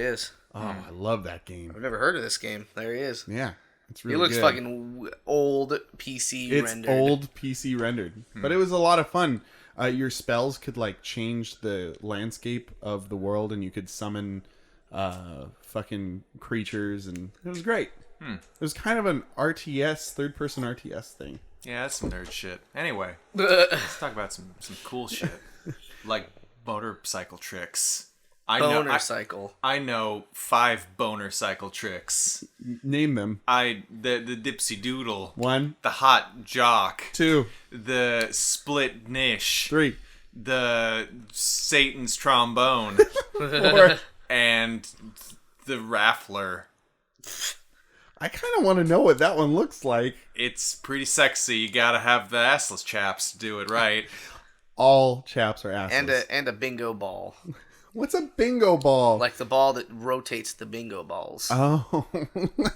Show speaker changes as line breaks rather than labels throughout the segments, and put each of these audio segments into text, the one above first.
is.
Oh, I love that game.
I've never heard of this game. There he is.
Yeah, it's really
He looks
good.
fucking old PC rendered.
It's old PC rendered. But it was a lot of fun. Your spells could, like, change the landscape of the world, and you could summon fucking creatures, and it was great. It was kind of an RTS, third-person RTS thing.
Yeah, that's some nerd shit. Anyway, let's talk about some cool shit. Like motorcycle tricks. I know 5 boner cycle tricks.
Name them.
The dipsy doodle.
1.
The hot jock.
2.
The split niche.
3.
The Satan's trombone.
4.
And the raffler.
I kind of want to know what that one looks like.
It's pretty sexy. You gotta have the assless chaps to do it right.
All chaps are assless.
And a bingo ball.
What's a bingo ball?
Like the ball that rotates the bingo balls.
Oh,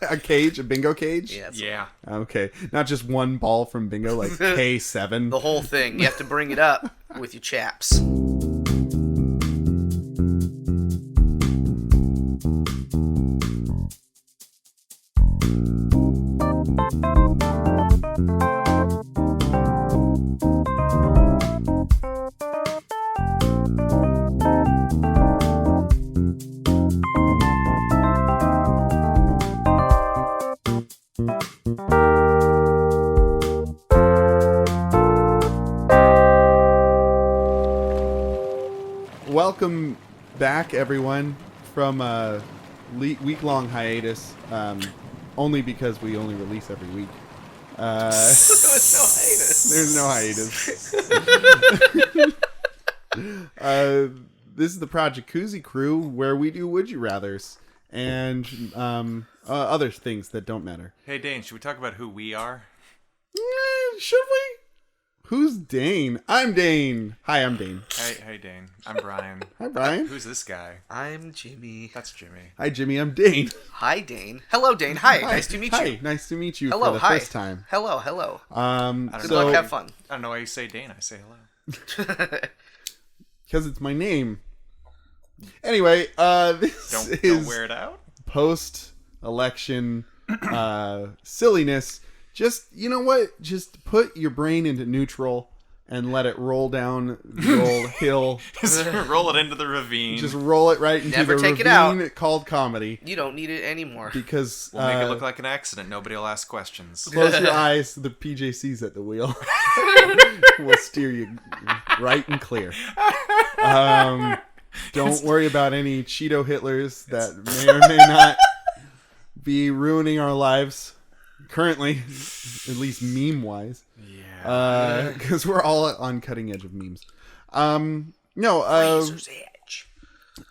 a cage? A bingo cage?
Yeah.
Okay. Not just one ball from bingo, like K7.
The whole thing. You have to bring it up with your chaps.
Welcome back, everyone, from a week-long hiatus. Only because we only release every week. There's no hiatus. This is the Project Koozie crew, where we do Would You Rathers and other things that don't matter.
Hey, Dane, should we talk about who we are?
Should we? Who's Dane? I'm Dane. Hi, I'm Dane.
Hey, Dane. I'm Brian.
Hi, Brian.
Who's this guy?
I'm Jimmy.
That's Jimmy.
Hi, Jimmy. I'm Dane.
Hi, Dane. Hello, Dane. Hi. Nice to meet you.
Hi. Nice to meet you
Hello.
for the
Hi.
first time.
Hello.
Good
luck. Have fun.
I don't know why you say Dane. I say hello.
Because it's my name. Anyway, this
don't wear it out.
Post-election silliness. Just, you know what? Just put your brain into neutral and let it roll down the old hill.
Just roll it into the ravine.
Just roll it right into
Never
the
take it
ravine
out.
Called comedy.
You don't need it anymore.
Because
we'll make it look like an accident. Nobody will ask questions.
Close your eyes. The PJC's at the wheel. We'll steer you right and clear. Don't worry about any Cheeto Hitlers that may or may not be ruining our lives. Currently, at least meme-wise. Yeah. Because we're all on cutting edge of memes.
Razor's edge.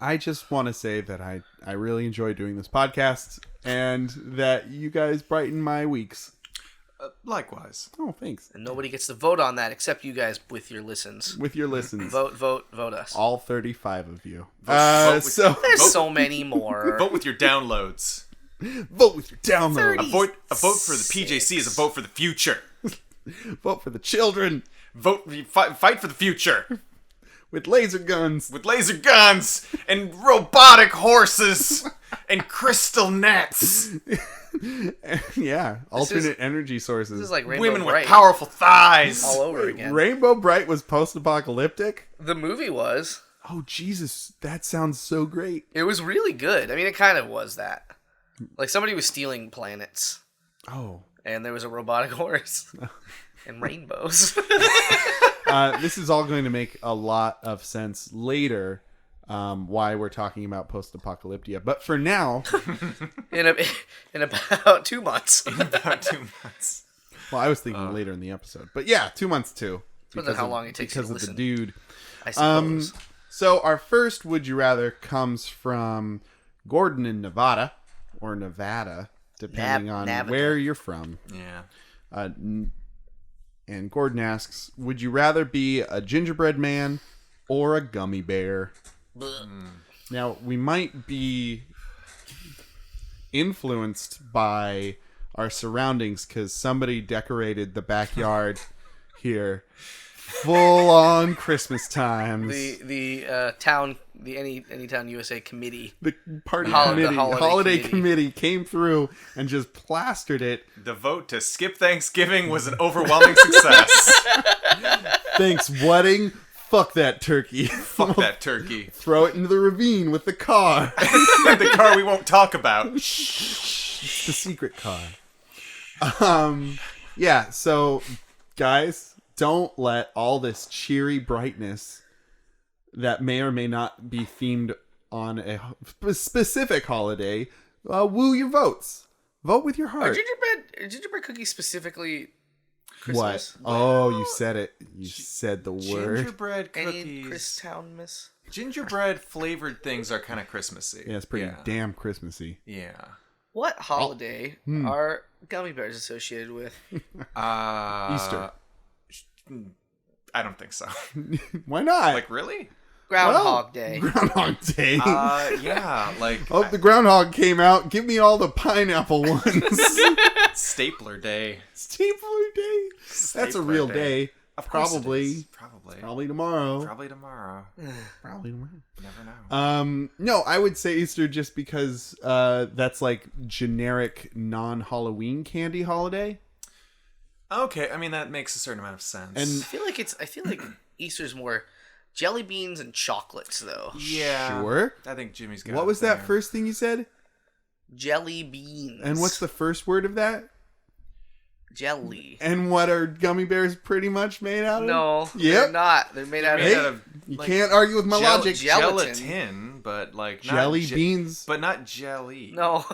I just want to say that I really enjoy doing this podcast and that you guys brighten my weeks.
Likewise.
Oh, thanks.
And nobody gets to vote on that except you guys with your listens.
With your listens.
Vote us.
All 35 of you.
There's so many more.
Vote with your downloads.
Vote with your download.
A vote for the PJC is a vote for the future.
Vote for the children.
Fight for the future.
With laser guns.
With laser guns and robotic horses and crystal nets.
Yeah, alternate energy sources.
This is like Rainbow
Women
Bright.
with powerful thighs.
All over again.
Rainbow Bright was post-apocalyptic?
The movie was.
Oh, Jesus. That sounds so great.
It was really good. I mean, it kind of was that. Like, somebody was stealing planets.
Oh.
And there was a robotic horse. And rainbows.
This is all going to make a lot of sense later, why we're talking about post-apocalyptia. But for now...
in about 2 months.
Well, I was thinking later in the episode. But yeah, 2 months too.
Depends on how long it takes you to
because of
listen.
the dude.
I suppose.
So our first Would You Rather comes from Gordon in Nevada. Or Nevada, depending on where you're from.
Yeah.
And Gordon asks, would you rather be a gingerbread man or a gummy bear? Now, we might be influenced by our surroundings because somebody decorated the backyard here full on Christmas times.
The town, the Anytown USA committee.
The party
The
committee,
holiday
committee came through and just plastered it.
The vote to skip Thanksgiving was an overwhelming success.
Thanks, wedding. Fuck that turkey.
Fuck that turkey.
Throw it into the ravine with the car.
The car we won't talk about.
It's the secret car. Yeah, so guys, don't let all this cheery brightness that may or may not be themed on a specific holiday woo your votes. Vote with your heart.
Are gingerbread cookies specifically Christmas?
What? Oh, you said it. You said the word.
Gingerbread cookies.
Any Christown miss?
Gingerbread flavored things are kind of Christmassy.
Yeah, it's pretty damn Christmassy.
Yeah.
What holiday are gummy bears associated with?
Easter.
I don't think so.
Why not?
Like, really?
Groundhog Day.
Groundhog Day.
Yeah, like...
Oh, the groundhog came out. Give me all the pineapple ones.
Stapler Day.
Stapler Day? That's a real day.
Of course
Probably.
it is.
Probably tomorrow.
Probably tomorrow.
Probably tomorrow.
Never know.
No, I would say Easter just because that's like generic non-Halloween candy holiday.
Okay, I mean that makes a certain amount of sense.
And
I feel like Easter's more jelly beans and chocolates though.
yeah,
sure.
I think Jimmy's got.
What was that first thing you said?
Jelly beans.
And what's the first word of that?
Jelly.
And what are gummy bears pretty much made out of?
No,
Yep.
they're not. They're made out of
You can't argue with my logic.
gelatin, but like not
jelly beans,
but not jelly.
no.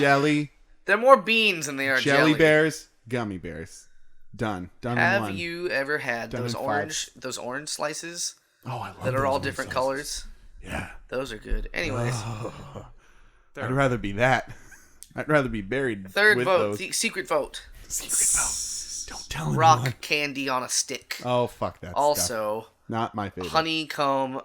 jelly,
They're more beans than they are jelly.
jelly bears, gummy bears. Done in
Have
one.
you ever had
Done
those
in
those orange slices
Oh, I love
that are
those
all
orange
different
slices.
colors?
Yeah.
Those are good. Anyways,
I'd rather be that. I'd rather be buried
third
with
vote,
those.
the secret vote.
Secret vote. Don't tell anyone.
Rock candy on a stick.
Oh, fuck that
Also,
stuff. Not my favorite.
honeycomb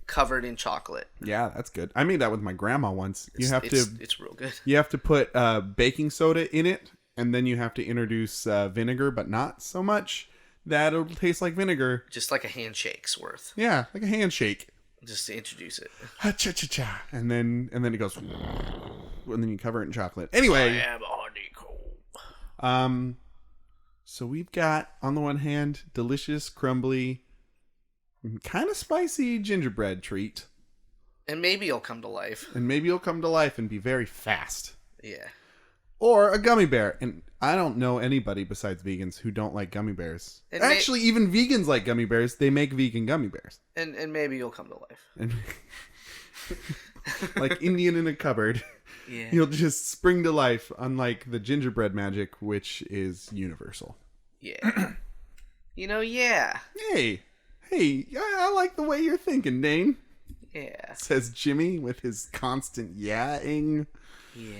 covered in chocolate.
Yeah, that's good. I made that with my grandma once.
It's real good.
You have to put baking soda in it, and then you have to introduce vinegar, but not so much that it'll taste like vinegar.
Just like a handshake's worth.
Yeah, like a handshake.
Just to introduce it.
Ha-cha-cha-cha. And then it goes, and then you cover it in chocolate. Anyway.
I am a honeycomb.
So we've got, on the one hand, delicious, crumbly, kind of spicy gingerbread treat.
And maybe it'll come to life.
And maybe it'll come to life and be very fast.
Yeah.
Or a gummy bear. And I don't know anybody besides vegans who don't like gummy bears.
And
actually, even vegans like gummy bears. They make vegan gummy bears.
And maybe you'll come to life.
And like Indian in a cupboard.
Yeah.
You'll just spring to life, unlike the gingerbread magic, which is universal.
Yeah. Yeah.
Hey, I like the way you're thinking, Dane.
Yeah.
Says Jimmy with his constant yeah-ing.
Yeah.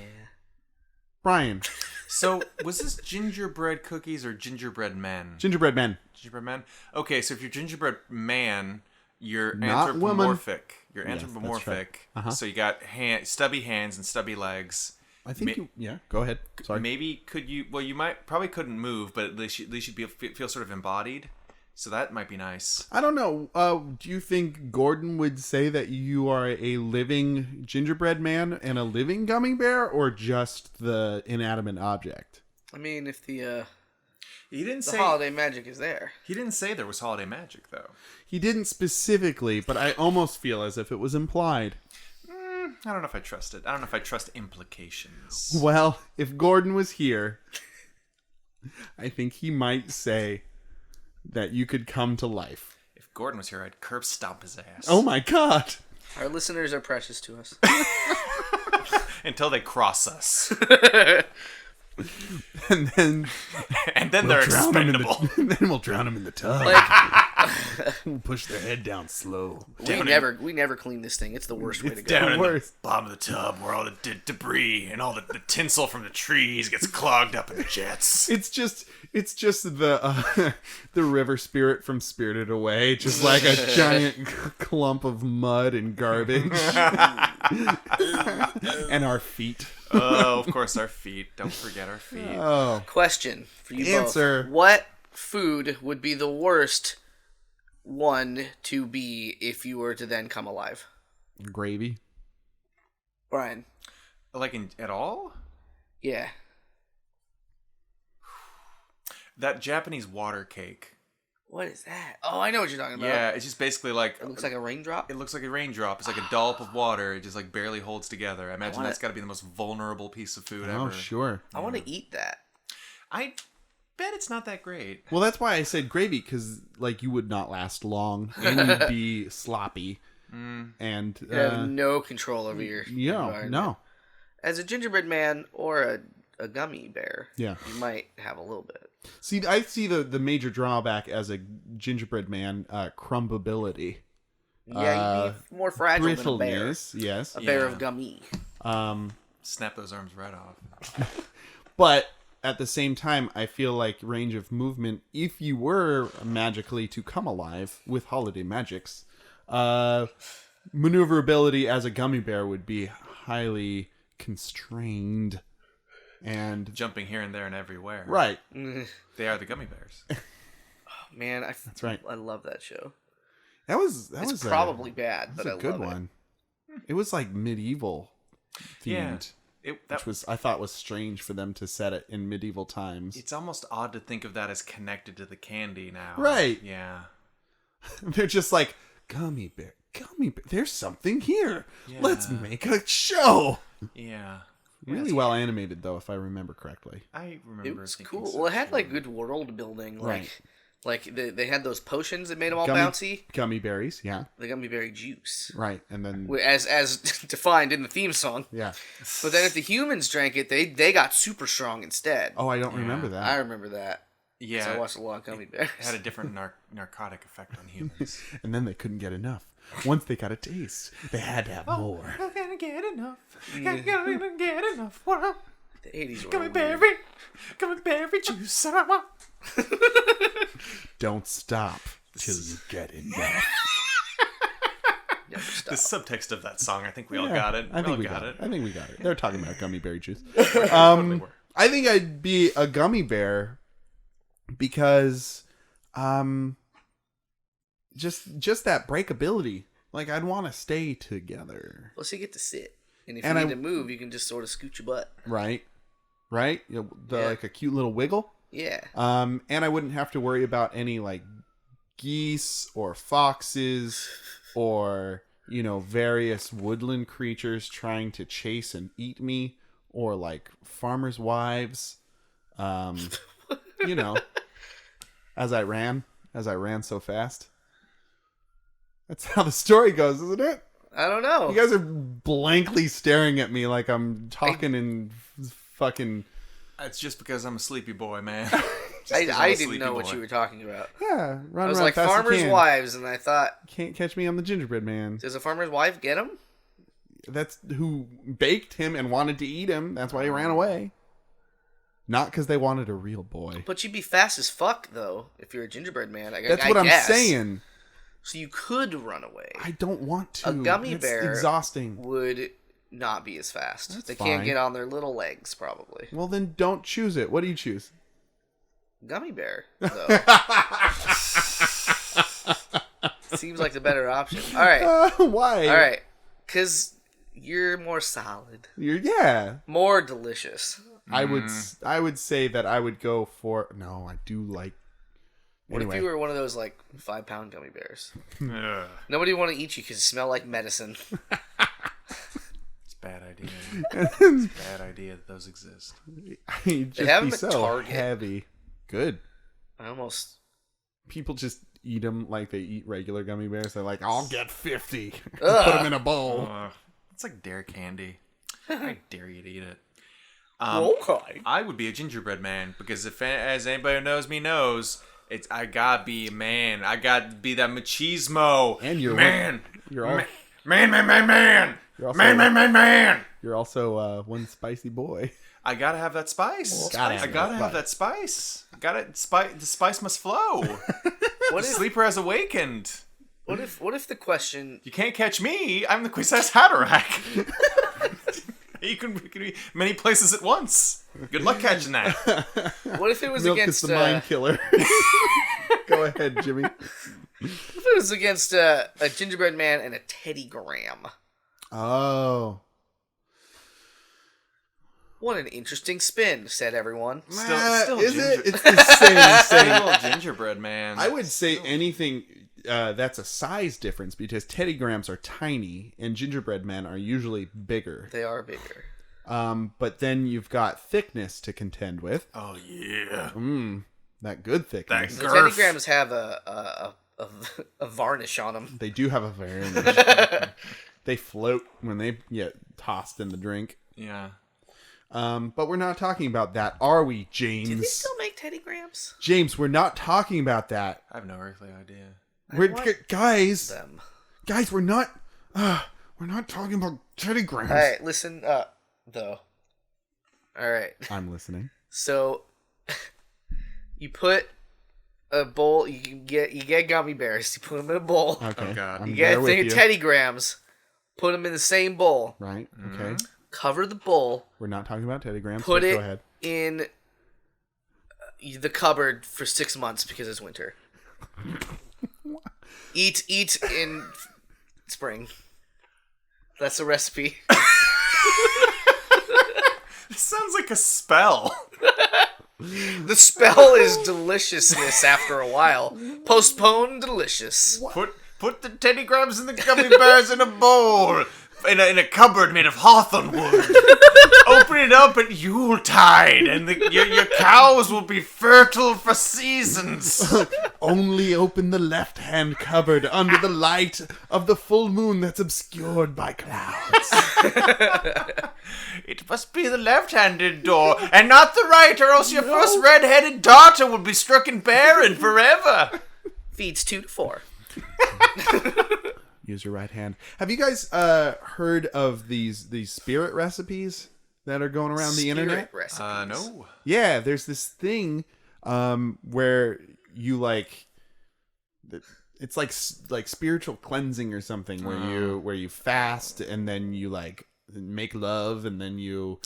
Brian.
So, was this gingerbread cookies or gingerbread men?
Gingerbread men.
Gingerbread men? Okay, so if you're gingerbread man, you're
Not
anthropomorphic. You're
Yes,
anthropomorphic.
that's right.
So you got stubby hands and stubby legs.
I think go ahead. Sorry.
Maybe you probably couldn't move, but at least you'd feel sort of embodied. So that might be nice.
I don't know. Do you think Gordon would say that you are a living gingerbread man and a living gummy bear, or just the inanimate object?
I mean, if the
He didn't
the
say
holiday magic is there.
He didn't say there was holiday magic though.
He didn't specifically, but I almost feel as if it was implied.
I don't know if I trust it. I don't know if I trust implications.
Well, if Gordon was here, I think he might say that you could come to life.
If Gordon was here, I'd curb stomp his ass.
Oh my god!
Our listeners are precious to us.
Until they cross us.
And then
they're expendable.
And then we'll drown them in the tub.
Like,
We'll push their head down slow.
we never clean this thing. It's the worst way to go.
Down in the
worst.
bottom of the tub where all the debris and all the tinsel from the trees gets clogged up in the jets.
It's just the river spirit from Spirited Away, just like a giant clump of mud and garbage, and our feet.
Oh, of course, our feet. Don't forget our feet.
Oh,
Question for you
Answer.
both. What food would be the worst one to be if you were to then come alive?
Gravy.
Brian.
Like at all?
Yeah.
That Japanese water cake.
What is that? Oh, I know what you're talking about.
Yeah, it's just basically like...
It looks like a raindrop?
It looks like a raindrop. It's like a dollop of water. It just like barely holds together. I imagine that's got to be the most vulnerable piece of food ever.
Oh, sure.
I want to eat that.
I bet it's not that great.
Well, that's why I said gravy, because like you would not last long, and you'd be sloppy, and
You have no control over your environment.
No.
As a gingerbread man or a gummy bear,
Yeah.
you might have a little bit.
See, I see the major drawback as a gingerbread man, crumbability.
Yeah, you'd be more fragile than a bear.
Brittleness, yes.
A bear of gummy.
Snap those arms right off.
But at the same time, I feel like range of movement, if you were magically to come alive with holiday magics, maneuverability as a gummy bear would be highly constrained. And
jumping here and there and everywhere.
Right.
They are the gummy bears.
Oh, man,
that's right.
I love that show.
That was
probably bad, but I love
good one. It was like medieval themed.
Yeah.
Which I thought was strange for them to set it in medieval times.
It's almost odd to think of that as connected to the candy now.
Right.
Yeah.
They're just like, gummy bear. There's something here.
Yeah.
Let's make a show.
Yeah.
Really well animated, though, if I remember correctly.
I remember
It was
thinking
cool.
so
Well, it had
too.
like good world building.
Right.
Like they had those potions that made them all bouncy.
Gummy berries, yeah.
The gummy berry juice.
Right, and then...
As defined in the theme song.
Yeah.
But then if the humans drank it, they got super strong instead.
Oh, I don't remember that.
I remember that.
Yeah.
'Cause I watched a lot of gummy bears.
It had a different narcotic effect on humans.
And then they couldn't get enough. Once they got a taste, they had to have more.
I'm gonna get enough. I'm gonna get enough. What?
The 80s were
Gummy berry juice.
Don't stop till you get enough.
Never stop.
The subtext of that song, I think we all got it.
I think we
got it.
I think we got it. They're talking about gummy berry juice.
Totally were.
I think I'd be a gummy bear because just that breakability. Like, I'd want to stay together.
Plus, you get to sit. And if you need to move, you can just sort of scoot your butt.
Right? Right? Like a cute little wiggle.
Yeah.
And I wouldn't have to worry about any, like, geese or foxes or, various woodland creatures trying to chase and eat me, or, like, farmers' wives. As I ran so fast. That's how the story goes, isn't it?
I don't know.
You guys are blankly staring at me like I'm talking in fucking...
It's just because I'm a sleepy boy, man.
I didn't know what you were talking about.
Yeah, run
I was
around
like,
fast as you
farmers'
can.
wives, and I thought...
Can't catch me on the gingerbread man.
Does a farmer's wife get him?
That's who baked him and wanted to eat him. That's why he ran away. Not because they wanted a real boy.
But you'd be fast as fuck, though, if you're a gingerbread man.
That's what I'm saying.
So you could run away.
I don't want to.
A gummy
It's
bear
exhausting.
would not be as fast.
That's
they
fine.
can't get on their little legs, probably.
Well, then don't choose it. What do you choose?
Gummy bear, though. Seems like the better option. All right.
Why?
All right. Because you're more solid.
Yeah.
More delicious.
I would say that I would go for... No, I do like...
What
Anyway.
if you were one of those, 5-pound gummy bears?
Ugh.
Nobody would want to eat you because you smell like medicine.
It's a bad idea. It's a bad idea that those exist.
You'd just
have
be
them at
so
Target.
heavy. Good.
I almost...
People just eat them like they eat regular gummy bears. They're like, I'll get 50. Put
Ugh.
them in a bowl.
It's like dare candy. I dare you to eat it.
Okay.
I would be a gingerbread man because as anybody who knows me knows, I gotta be a man. I gotta be that machismo.
And you're
man.
You're all,
Man.
You're also,
Man.
You're also one spicy boy.
I gotta have that spice.
Gotta
I
have
gotta
that
have that spice. The spice must flow.
What
The
if,
sleeper has awakened.
what if the question...
You can't catch me. I'm the Quizazz Hatterack. You can be many places at once. Good luck catching that.
What if it was
Milk
against...
is the mind killer. Go ahead, Jimmy.
If it was against a gingerbread man and a Teddy Graham.
Oh.
What an interesting spin, said everyone.
Still
is it? It's the same.
Single gingerbread man.
I would say anything that's a size difference because Teddy Grahams are tiny and gingerbread men are usually bigger.
They are bigger.
But then you've got thickness to contend with.
Oh yeah.
That good thickness.
The Teddy Grahams have a varnish on them.
They do have a varnish. They float when they get tossed in the drink.
Yeah.
But we're not talking about that, are we, James?
Do they still make Teddy Grahams?
James, we're not talking about that.
I have no earthly idea.
Guys, we're not talking about Teddy Grahams.
All right, listen up, though. All right.
I'm listening.
So, you put a bowl. You get gummy bears. You put them in a bowl.
Okay.
Oh, God.
You get a thing of Teddy Grahams. Put them in the same bowl.
Right. Okay.
Cover the bowl.
We're not talking about Teddy Grahams.
Put it
go ahead.
in the cupboard for 6 months because it's winter. Eat in spring. That's a recipe.
This sounds like a spell.
The spell is deliciousness after a while. Postpone delicious.
Put the Teddy Grahams and the gummy bears in a bowl. In a cupboard made of hawthorn wood. Open it up at Yuletide, and your cows will be fertile for seasons.
Only open the left-hand cupboard under the light of the full moon that's obscured by clouds.
It must be the left-handed door, and not the right, or else your first red-headed daughter will be stricken barren forever.
Feeds 2 to 4.
Use your right hand. Have you guys heard of these spirit recipes that are going around the internet?
Recipes.
No.
Yeah, there's this thing where you it's like spiritual cleansing or something where you fast and then you like make love and then you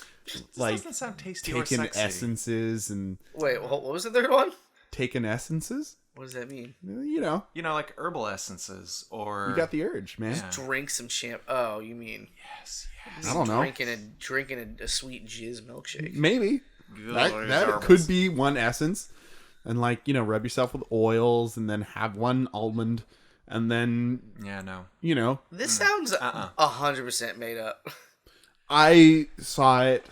like
doesn't sound tasty
take
or
in
sexy.
essences and
Wait, what was the third one?
take in essences.
What does that mean?
You know,
like herbal essences, or
you got the urge, man.
Yeah.
Drink some champ. Oh, you mean
yes.
I don't know.
Drinking a sweet jizz milkshake.
Maybe that could be one essence, and rub yourself with oils, and then have one almond, and then
This sounds 100% made up.
I saw it.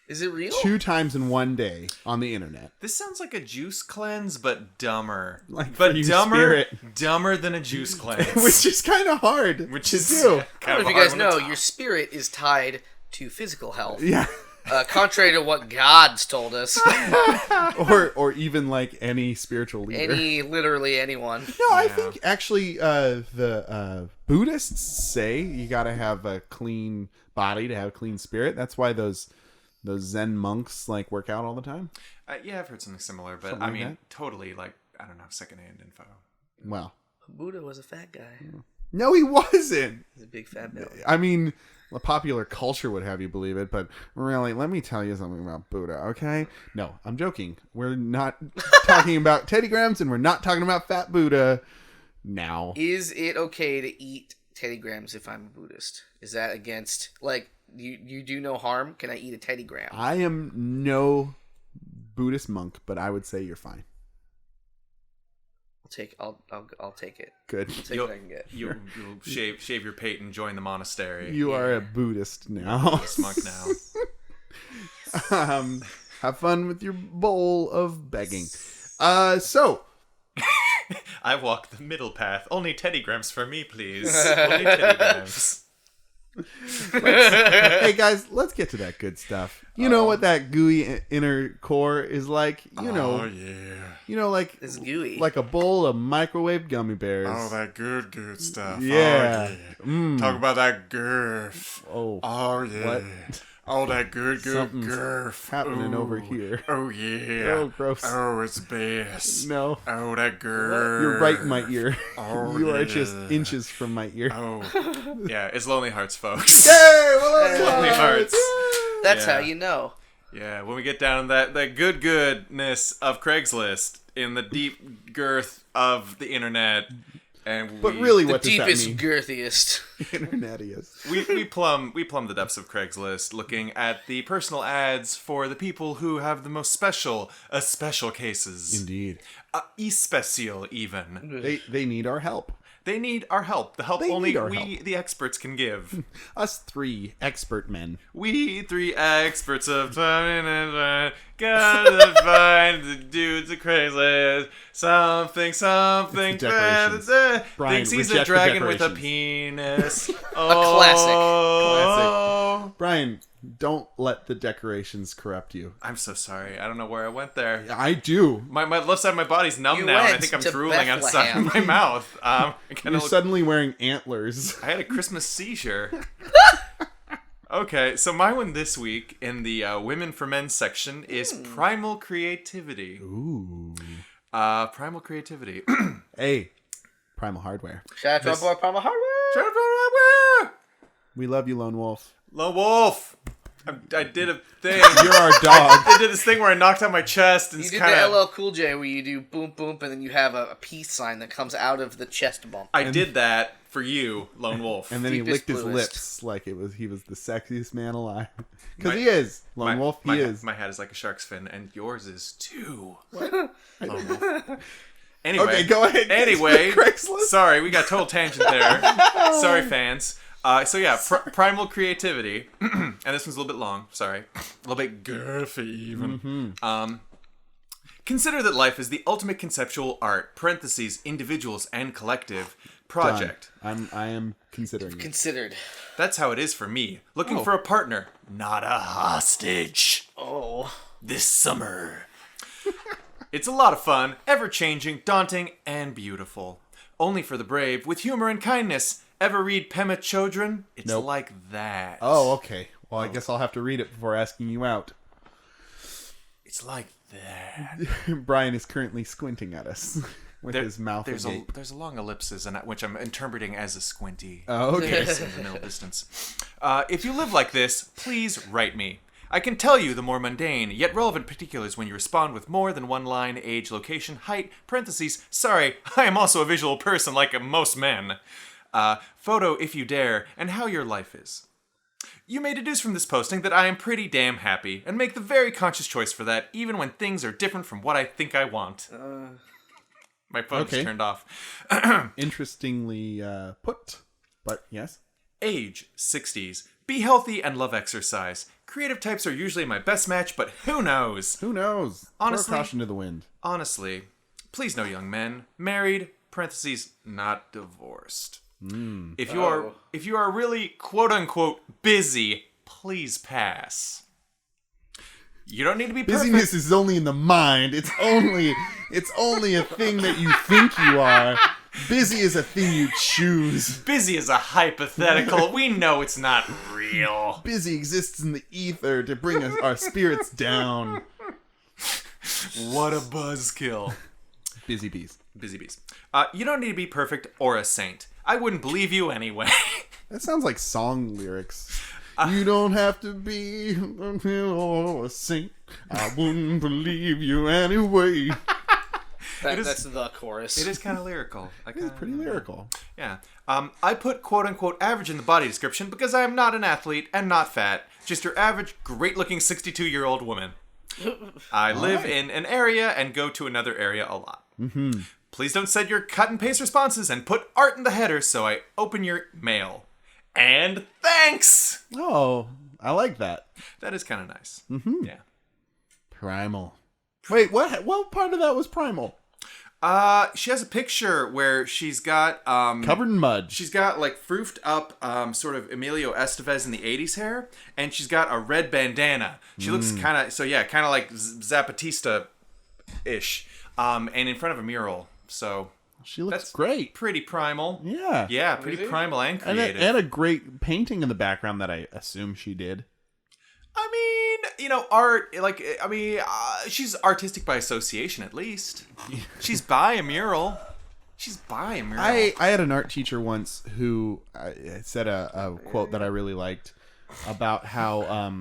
Is it real?
2 times in one day on the internet.
This sounds like a juice cleanse, but dumber. Dumber than a juice cleanse.
Which is kind of hard to do.
I don't know if you guys know, your spirit is tied to physical health.
Yeah.
Contrary to what God's told us.
or even like any spiritual leader.
Literally anyone.
No, I think actually the Buddhists say you got to have a clean body to have a clean spirit. That's why those Zen monks work out all the time.
Yeah, I've heard something similar, but totally I don't know, secondhand info.
Well,
Buddha was a fat guy.
No, he wasn't.
He's a big fat belly.
I mean, the popular culture would have you believe it, but really, let me tell you something about Buddha, okay? No, I'm joking. We're not talking about Teddy Grahams, and we're not talking about fat Buddha now.
Is it okay to eat Teddy Grahams if I'm a Buddhist? Is that against you do no harm? Can I eat a Teddy Graham?
I am no Buddhist monk, but I would say you're fine.
I'll take it.
Good.
I'll take what I can get.
You'll shave your pate and join the monastery.
You are a Buddhist now.
Buddhist monk now.
Have fun with your bowl of begging. So
I walk the middle path. Only Teddy Grahams for me, please. Only Teddy Grahams.
Hey guys, let's get to that good stuff. You know what that gooey inner core is like?
Oh yeah.
It's gooey.
Like a bowl of microwave gummy bears.
Oh, that good stuff.
Yeah.
Oh, yeah. Talk about that girth.
Oh
yeah.
What?
Oh, that good
Something's
girth.
happening over here.
Oh yeah.
Oh, gross.
Oh, it's best.
No.
Oh, that girth.
You're right in my ear.
Oh,
you are
yeah.
just inches from my ear.
Oh. Yeah, it's Lonely Hearts, folks.
Yay! Well,
Lonely Hearts.
That's how you know.
Yeah, when we get down that goodness of Craigslist in the deep girth of the internet. And
but really,
the
what does that
deepest,
mean?
girthiest.
Internetiest.
we plumb the depths of Craigslist, looking at the personal ads for the people who have the most special cases.
Indeed.
Especial even.
They need our help.
They need our help. The help
They
only
need our
we,
help.
the experts, can give.
Us 3 expert men.
We 3 experts of time and gotta find the dudes of Craigslist. Something.
Brian,
Thinks he's a
reject the
dragon with a
decorations.
penis.
Classic.
Brian, don't let the decorations corrupt you.
I'm so sorry. I don't know where I went there.
I do.
My left side of my body's numb
You
now, and I
went
think I'm
to
drooling out the side of
Bethlehem.
my mouth.
You're suddenly wearing antlers.
I had a Christmas seizure. Okay, so my one this week in the Women for Men section is Primal Creativity.
Ooh.
Primal Creativity.
Hey, Primal Hardware.
Shout out to our boy Primal Hardware.
Shout out to Hardware!
We love you, Lone Wolf.
Lone Wolf! I did a thing.
You're our dog.
I did this thing where I knocked out my chest and
You
it's
did
kind
the
of...
LL Cool J where you do boom boom and then you have a peace sign that comes out of the chest bump.
I did that for you, Lone Wolf.
And then he
Deepest,
licked his
bluest.
lips like he was the sexiest man alive. Because he is. Lone Wolf, he is.
My hat is like a shark's fin, and yours is too. Lone Wolf. Anyway,
Okay, go ahead.
Anyway,
Craigslist.
sorry, we got total tangent there. Sorry, fans. So yeah, Primal Creativity, and this one's a little bit long. Sorry, a little bit girthy even. Consider that life is the ultimate conceptual art (parentheses individuals and collective) project.
Done. I am considering it.
Considered.
That's how it is for me. Looking for a partner, not a hostage.
Oh.
This summer. It's a lot of fun, ever-changing, daunting, and beautiful. Only for the brave, with humor and kindness. Ever read Pema Chodron? It's
Nope.
like that.
Oh, okay. Well, I guess I'll have to read it before asking you out.
It's like that.
Brian is currently squinting at us with his mouth agape.
There's a long ellipsis, which I'm interpreting as a squinty.
Oh, okay.
Pierce in the middle distance. If you live like this, please write me. I can tell you the more mundane, yet relevant particulars when you respond with more than one line, age, location, height, parentheses, sorry, I am also a visual person like most men. Photo if you dare, and how your life is. You may deduce from this posting that I am pretty damn happy, and make the very conscious choice for that, even when things are different from what I think I want. My phone just turned off.
Interestingly put, but yes.
Age, 60s. Be healthy and love exercise. Creative types are usually my best match, but who knows?
Who knows?
Honestly-
Throw caution to the wind.
Honestly, please no young men, married, parentheses, not divorced. If you are really quote unquote busy, please pass. You don't need to be perfect.
Busyness is only in the mind. It's only a thing that you think you are. Busy is a thing you choose.
Busy is a hypothetical. We know it's not real.
Busy exists in the ether to bring our spirits down.
What a buzzkill.
Busy bees.
Busy bees. You don't need to be perfect or a saint. I wouldn't believe you anyway.
That sounds like song lyrics. You don't have to be a saint. I wouldn't believe you anyway.
That's the chorus.
It is kind of lyrical.
It's pretty lyrical.
Yeah. I put quote-unquote average in the body description because I am not an athlete and not fat. Just your average, great-looking 62-year-old woman. I live in an area and go to another area a lot. Mm-hmm. Please don't send your cut and paste responses and put art in the header so I open your mail. And thanks!
Oh, I like that.
That is kind of nice.
Mm-hmm.
Yeah.
Primal. Wait, what part of that was primal?
She has a picture where she's got
Covered in mud.
She's got like froofed up sort of Emilio Estevez in the 80s hair, and she's got a red bandana. She looks kind of like Zapatista-ish. And in front of a mural. So
She looks
that's
great.
Pretty primal.
Yeah.
Yeah, pretty primal and creative.
And a great painting in the background that I assume she did.
I mean, art, she's artistic by association at least. She's by a mural.
I had an art teacher once who said a quote that I really liked about how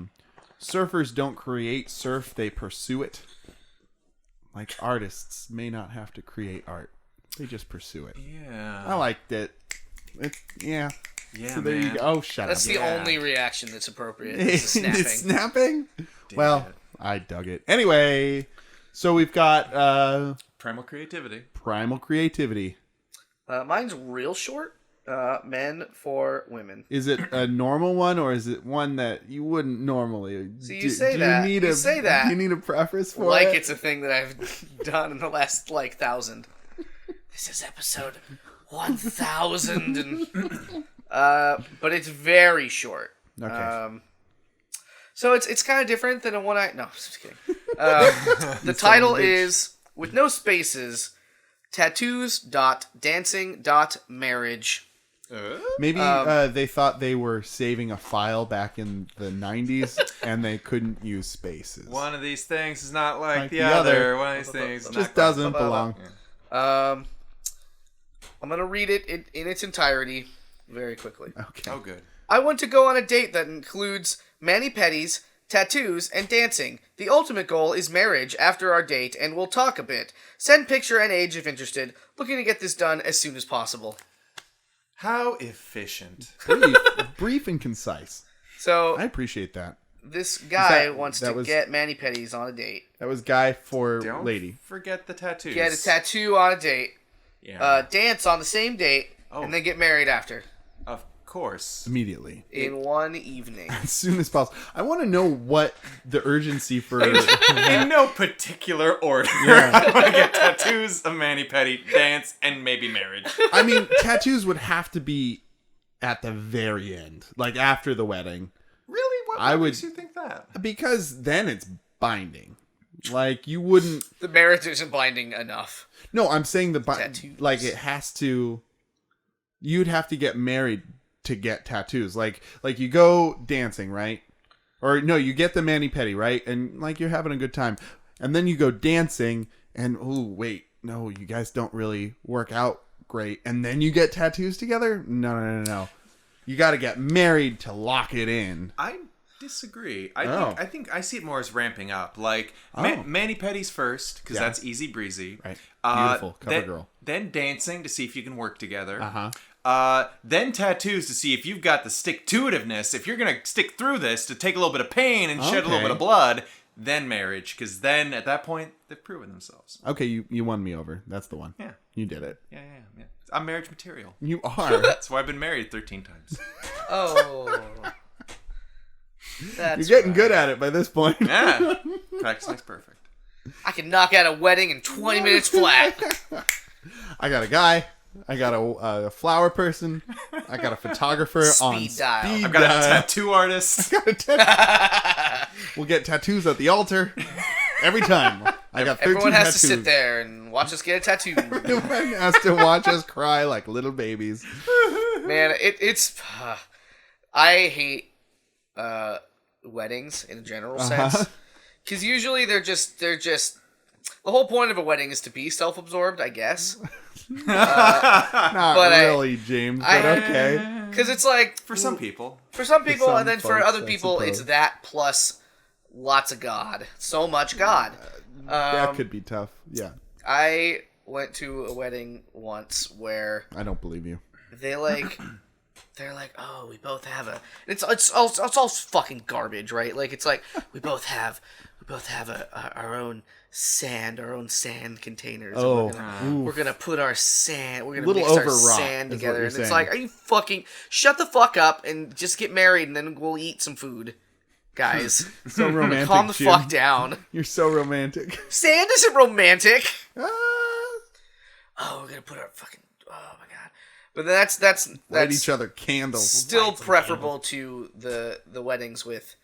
surfers don't create surf, they pursue it. Like artists may not have to create art. They just pursue it.
Yeah.
I liked it. Yeah.
Yeah,
so there you go. Oh, shut
That's
up.
the only reaction that's appropriate. Is the snapping.
It's snapping?
Damn
Well,
it.
I dug it. Anyway, so we've got
Primal creativity.
Primal Creativity.
Mine's real short. Men for women.
Is it a normal one, or is it one that you wouldn't normally?
So you say that.
Do you need a preface for
like
it?
it's a thing that I've done in the last 1,000. This is episode 1,000, and but it's very short.
Okay.
So it's kind of different than a one I. No, I'm just kidding. The title is with no spaces. Tattoos. Dancing. Marriage.
Maybe they thought they were saving a file back in the 90s and they couldn't use spaces.
One of these things is not like the other. One of these things is
just
not
doesn't belong.
I'm gonna read it in its entirety very quickly.
Okay.
Oh, good.
I want to go on a date that includes mani-pedis, tattoos, and dancing. The ultimate goal is marriage after our date, and we'll talk a bit. Send picture and age if interested. Looking to get this done as soon as possible.
How efficient.
Brief and concise.
So
I appreciate that.
this guy wants to get mani-pedis on a date.
That was guy for
Don't
lady.
forget the tattoos.
Get a tattoo on a date.
Yeah.
Dance on the same date, and then get married after.
Of course.
Immediately.
In one evening.
As soon as possible. I want to know what the urgency for...
In no particular order.
Yeah.
I want to get tattoos, a mani-pedi, dance, and maybe marriage.
I mean, tattoos would have to be at the very end. Like after the wedding.
Really? What makes you think that?
Because then it's binding. Like, you wouldn't...
The marriage isn't binding enough.
No, I'm saying
Tattoos.
like it has to... You'd have to get married to get tattoos. Like you go dancing, right? Or no, you get the mani-pedi, right? And like you're having a good time. And then you go dancing and no, you guys don't really work out great. And then you get tattoos together? No. You got to get married to lock it in.
I disagree. I think I see it more as ramping up. Like mani-pedis first, because that's easy breezy.
Right. Beautiful. Cover girl.
Then dancing to see if you can work together.
Uh-huh.
Then tattoos to see if you've got the stick-to-itiveness. If you're going to stick through this to take a little bit of pain and shed a little bit of blood. Then marriage, because then at that point they've proven themselves.
Okay, you won me over. That's the one.
Yeah.
You did it.
Yeah. I'm marriage material.
You are.
That's why I've been married 13 times.
Oh. That's
You're getting good at it by this point.
Yeah. Practice makes perfect.
I can knock out a wedding in 20 minutes flat.
I got a guy. I got a flower person. I got a photographer on speed
dial.
I've got a tattoo artist.
We'll get tattoos at the altar every time. I got 13
Everyone has
tattoos.
to sit there and watch us get a tattoo.
Everyone has to watch us cry like little babies.
Man, it's. I hate weddings in a general sense, because usually they're just. The whole point of a wedding is to be self-absorbed, I guess.
Not really, James, but okay.
Because it's like
For some people.
and then for
folks,
other
I
people, it's
suppose.
that plus lots of God, so much God.
That could be tough. Yeah,
I went to a wedding once where
I don't believe you.
they're like, oh, we both have a. It's all fucking garbage, right? Like it's like we both have our own sand containers.
Oh,
we're gonna put our sand. We're gonna
Little
mix our
overwrought
sand
is what
together,
you're
and it's
saying.
like, are you fucking shut the fuck up and just get married, and then we'll eat some food, guys.
So romantic.
Calm the
Jim.
fuck down.
You're so romantic.
Sand isn't romantic.
Ah.
Oh, we're gonna put our fucking. Oh my god. But that's
Light each other candles.
still preferable to the weddings with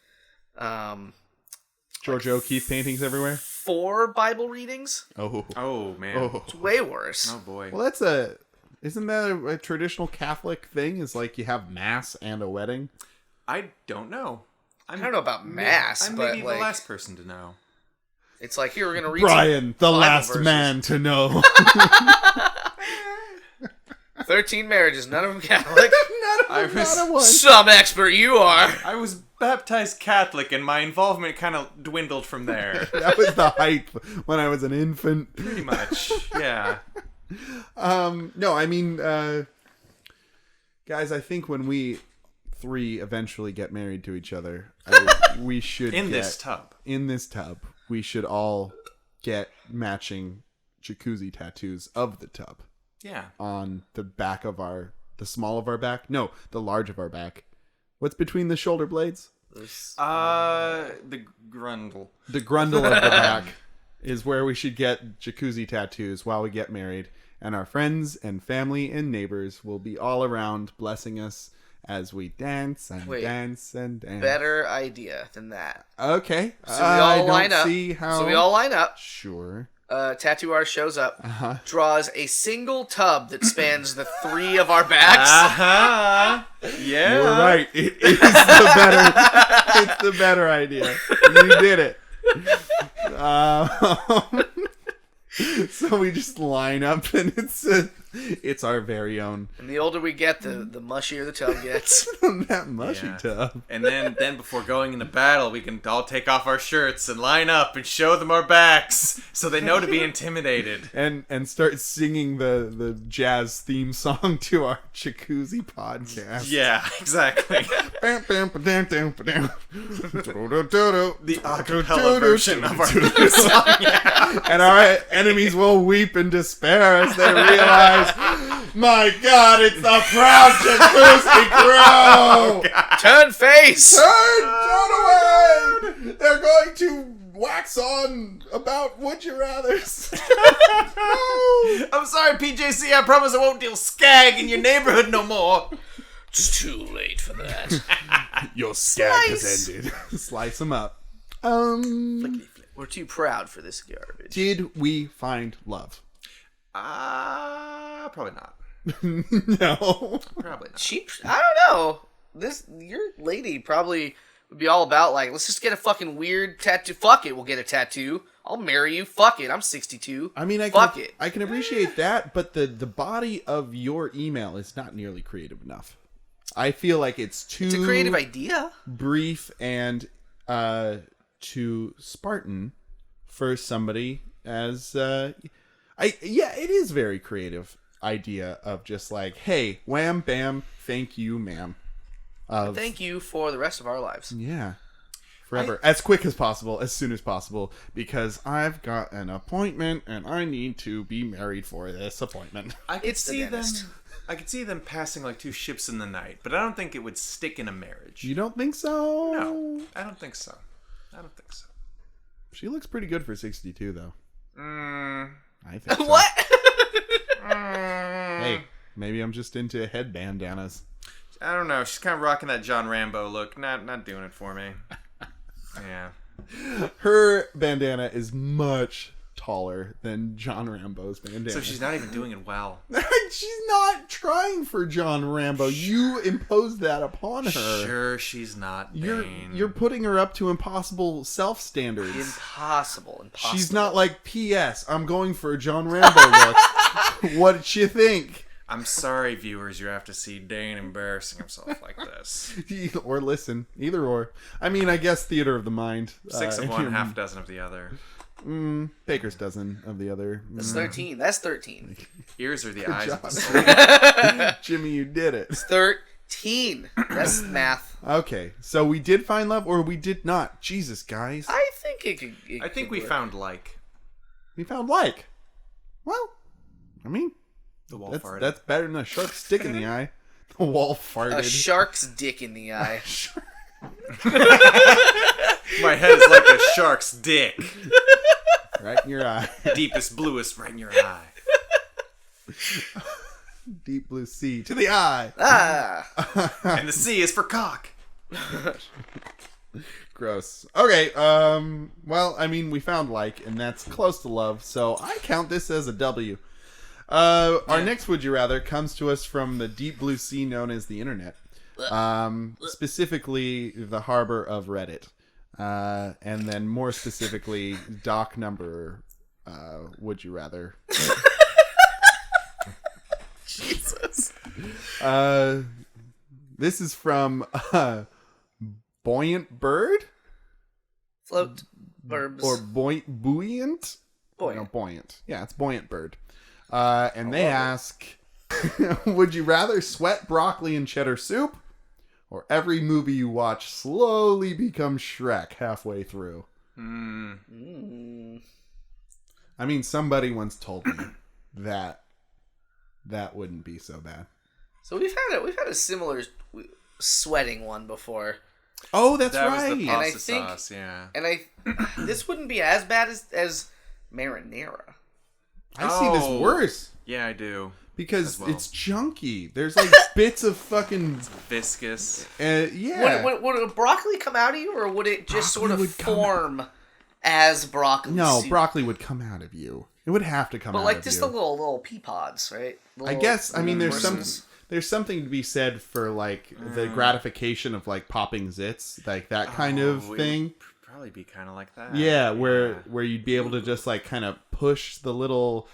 George O'Keeffe paintings everywhere.
4 Bible readings.
Oh, man.
Oh.
It's way worse.
Oh, boy.
Well, isn't that a traditional Catholic thing? Is like you have mass and a wedding.
I don't know.
I don't know about mass,
I'm
but
maybe
like
the last person to know.
it's like here we're gonna read
Brian, the
Bible
last
verses.
man to know.
13 marriages, none of them Catholic.
Not a one.
Some expert you are.
I was baptized Catholic, and my involvement kind of dwindled from there.
That was the height when I was an infant.
Pretty much, yeah.
No, I mean, guys, I think when we 3 eventually get married to each other, we should
in this tub,
we should all get matching jacuzzi tattoos of the tub.
Yeah.
On the back of the small of our back. No, the large of our back. What's between the shoulder blades?
The grundle.
The grundle of the back is where we should get jacuzzi tattoos while we get married. And our friends and family and neighbors will be all around blessing us as we dance and dance and dance.
Better idea than that.
Okay.
So we all line up.
So we all
line up.
Sure.
Tattoo artist shows up, draws a single tub that spans the 3 of our backs.
Yeah.
You're right. It is it's the better idea. You did it. So we just line up, and it's our very own.
And the older we get, the mushier the tub gets.
That mushy tub.
And then before going into battle, we can all take off our shirts and line up and show them our backs, so they know to be intimidated.
And start singing the jazz theme song to our jacuzzi podcast.
Yeah, exactly. The acapella version of our theme song. Yeah.
And our enemies will weep in despair as they realize, my God, it's the proud jacuzzi crew!
Oh, turn face!
Turn away! They're going to wax on about Would You Rathers.
No. I'm sorry, PJC. I promise I won't deal skag in your neighborhood no more.
It's too late for that.
Your skag has ended. Slice them up.
We're too proud for this garbage.
Did we find love?
Probably not.
No.
Probably not.
I don't know. Your lady probably would be all about, like, let's just get a fucking weird tattoo. Fuck it, we'll get a tattoo. I'll marry you. Fuck it, I'm 62.
I mean, I can appreciate that, but the body of your email is not nearly creative enough. I feel like it's
a creative idea.
Brief and too Spartan for somebody as it is very creative idea of just like, hey, wham bam, thank you, ma'am.
Thank you for the rest of our lives.
Yeah. Forever. As quick as possible, as soon as possible, because I've got an appointment and I need to be married for this appointment.
I could see them passing like 2 ships in the night, but I don't think it would stick in a marriage.
You don't think so?
No, I don't think so.
She looks pretty good for 62, though. I think so.
What?
Hey, maybe I'm just into head bandanas.
I don't know. She's kind of rocking that John Rambo look. Not doing it for me. Yeah.
Her bandana is much taller than John Rambo's bandana.
So she's not even doing it well.
She's not trying for John Rambo. You imposed that upon her.
Sure, she's not Bane.
You're putting her up to impossible self-standards.
Impossible.
She's not like, P.S. I'm going for a John Rambo look. What'd you think?
I'm sorry, viewers, you have to see Dane embarrassing himself like this.
Or listen. Either or. I mean, I guess theater of the mind.
6 of one, half dozen of the other.
Baker's dozen of the other.
That's 13. That's 13.
Ears are the eyes of the soul.
Jimmy, you did it.
13. That's math.
Okay, so we did find love, or we did not. Jesus, guys.
I think it could.
I think we found like.
We found like. Well, I mean,
the wall farted.
That's better than a sharp stick in the eye. The wall farted.
A shark's dick in the eye.
My head is like a shark's dick.
Right in your eye.
Deepest, bluest, right in your eye.
Deep blue sea to the eye.
And the C is for cock.
Gross. Okay, well, I mean, we found like, and that's close to love, so I count this as a W. Our next Would You Rather comes to us from the deep blue sea known as the internet. Specifically, the harbor of Reddit. And then more specifically, doc number, Would You Rather.
Jesus.
This is from Buoyant Bird?
Float. Burbs.
Or buoyant?
Buoyant.
No, buoyant. Yeah, it's Buoyant Bird. And they ask, would you rather sweat broccoli and cheddar soup, or every movie you watch slowly become Shrek halfway through? I mean, somebody once told me that wouldn't be so bad.
So we've had a similar sweating one before.
Oh, that's
that
right.
Was the
And I
pasta
think,
sauce, yeah.
And this wouldn't be as bad as marinara.
I see this worse.
Yeah, I do.
Because
well.
it's chunky. There's like bits of fucking...
Viscous.
Yeah.
Would broccoli come out of you, or would it just sort of form as broccoli soup?
Broccoli would come out of you. It would have to come out of you.
But like just the little pea pods, right?
I guess, I mean, there's something to be said for like the gratification of like popping zits, like that kind of thing.
Probably be kind of like that.
Yeah, where you'd be able to just like kind of push the little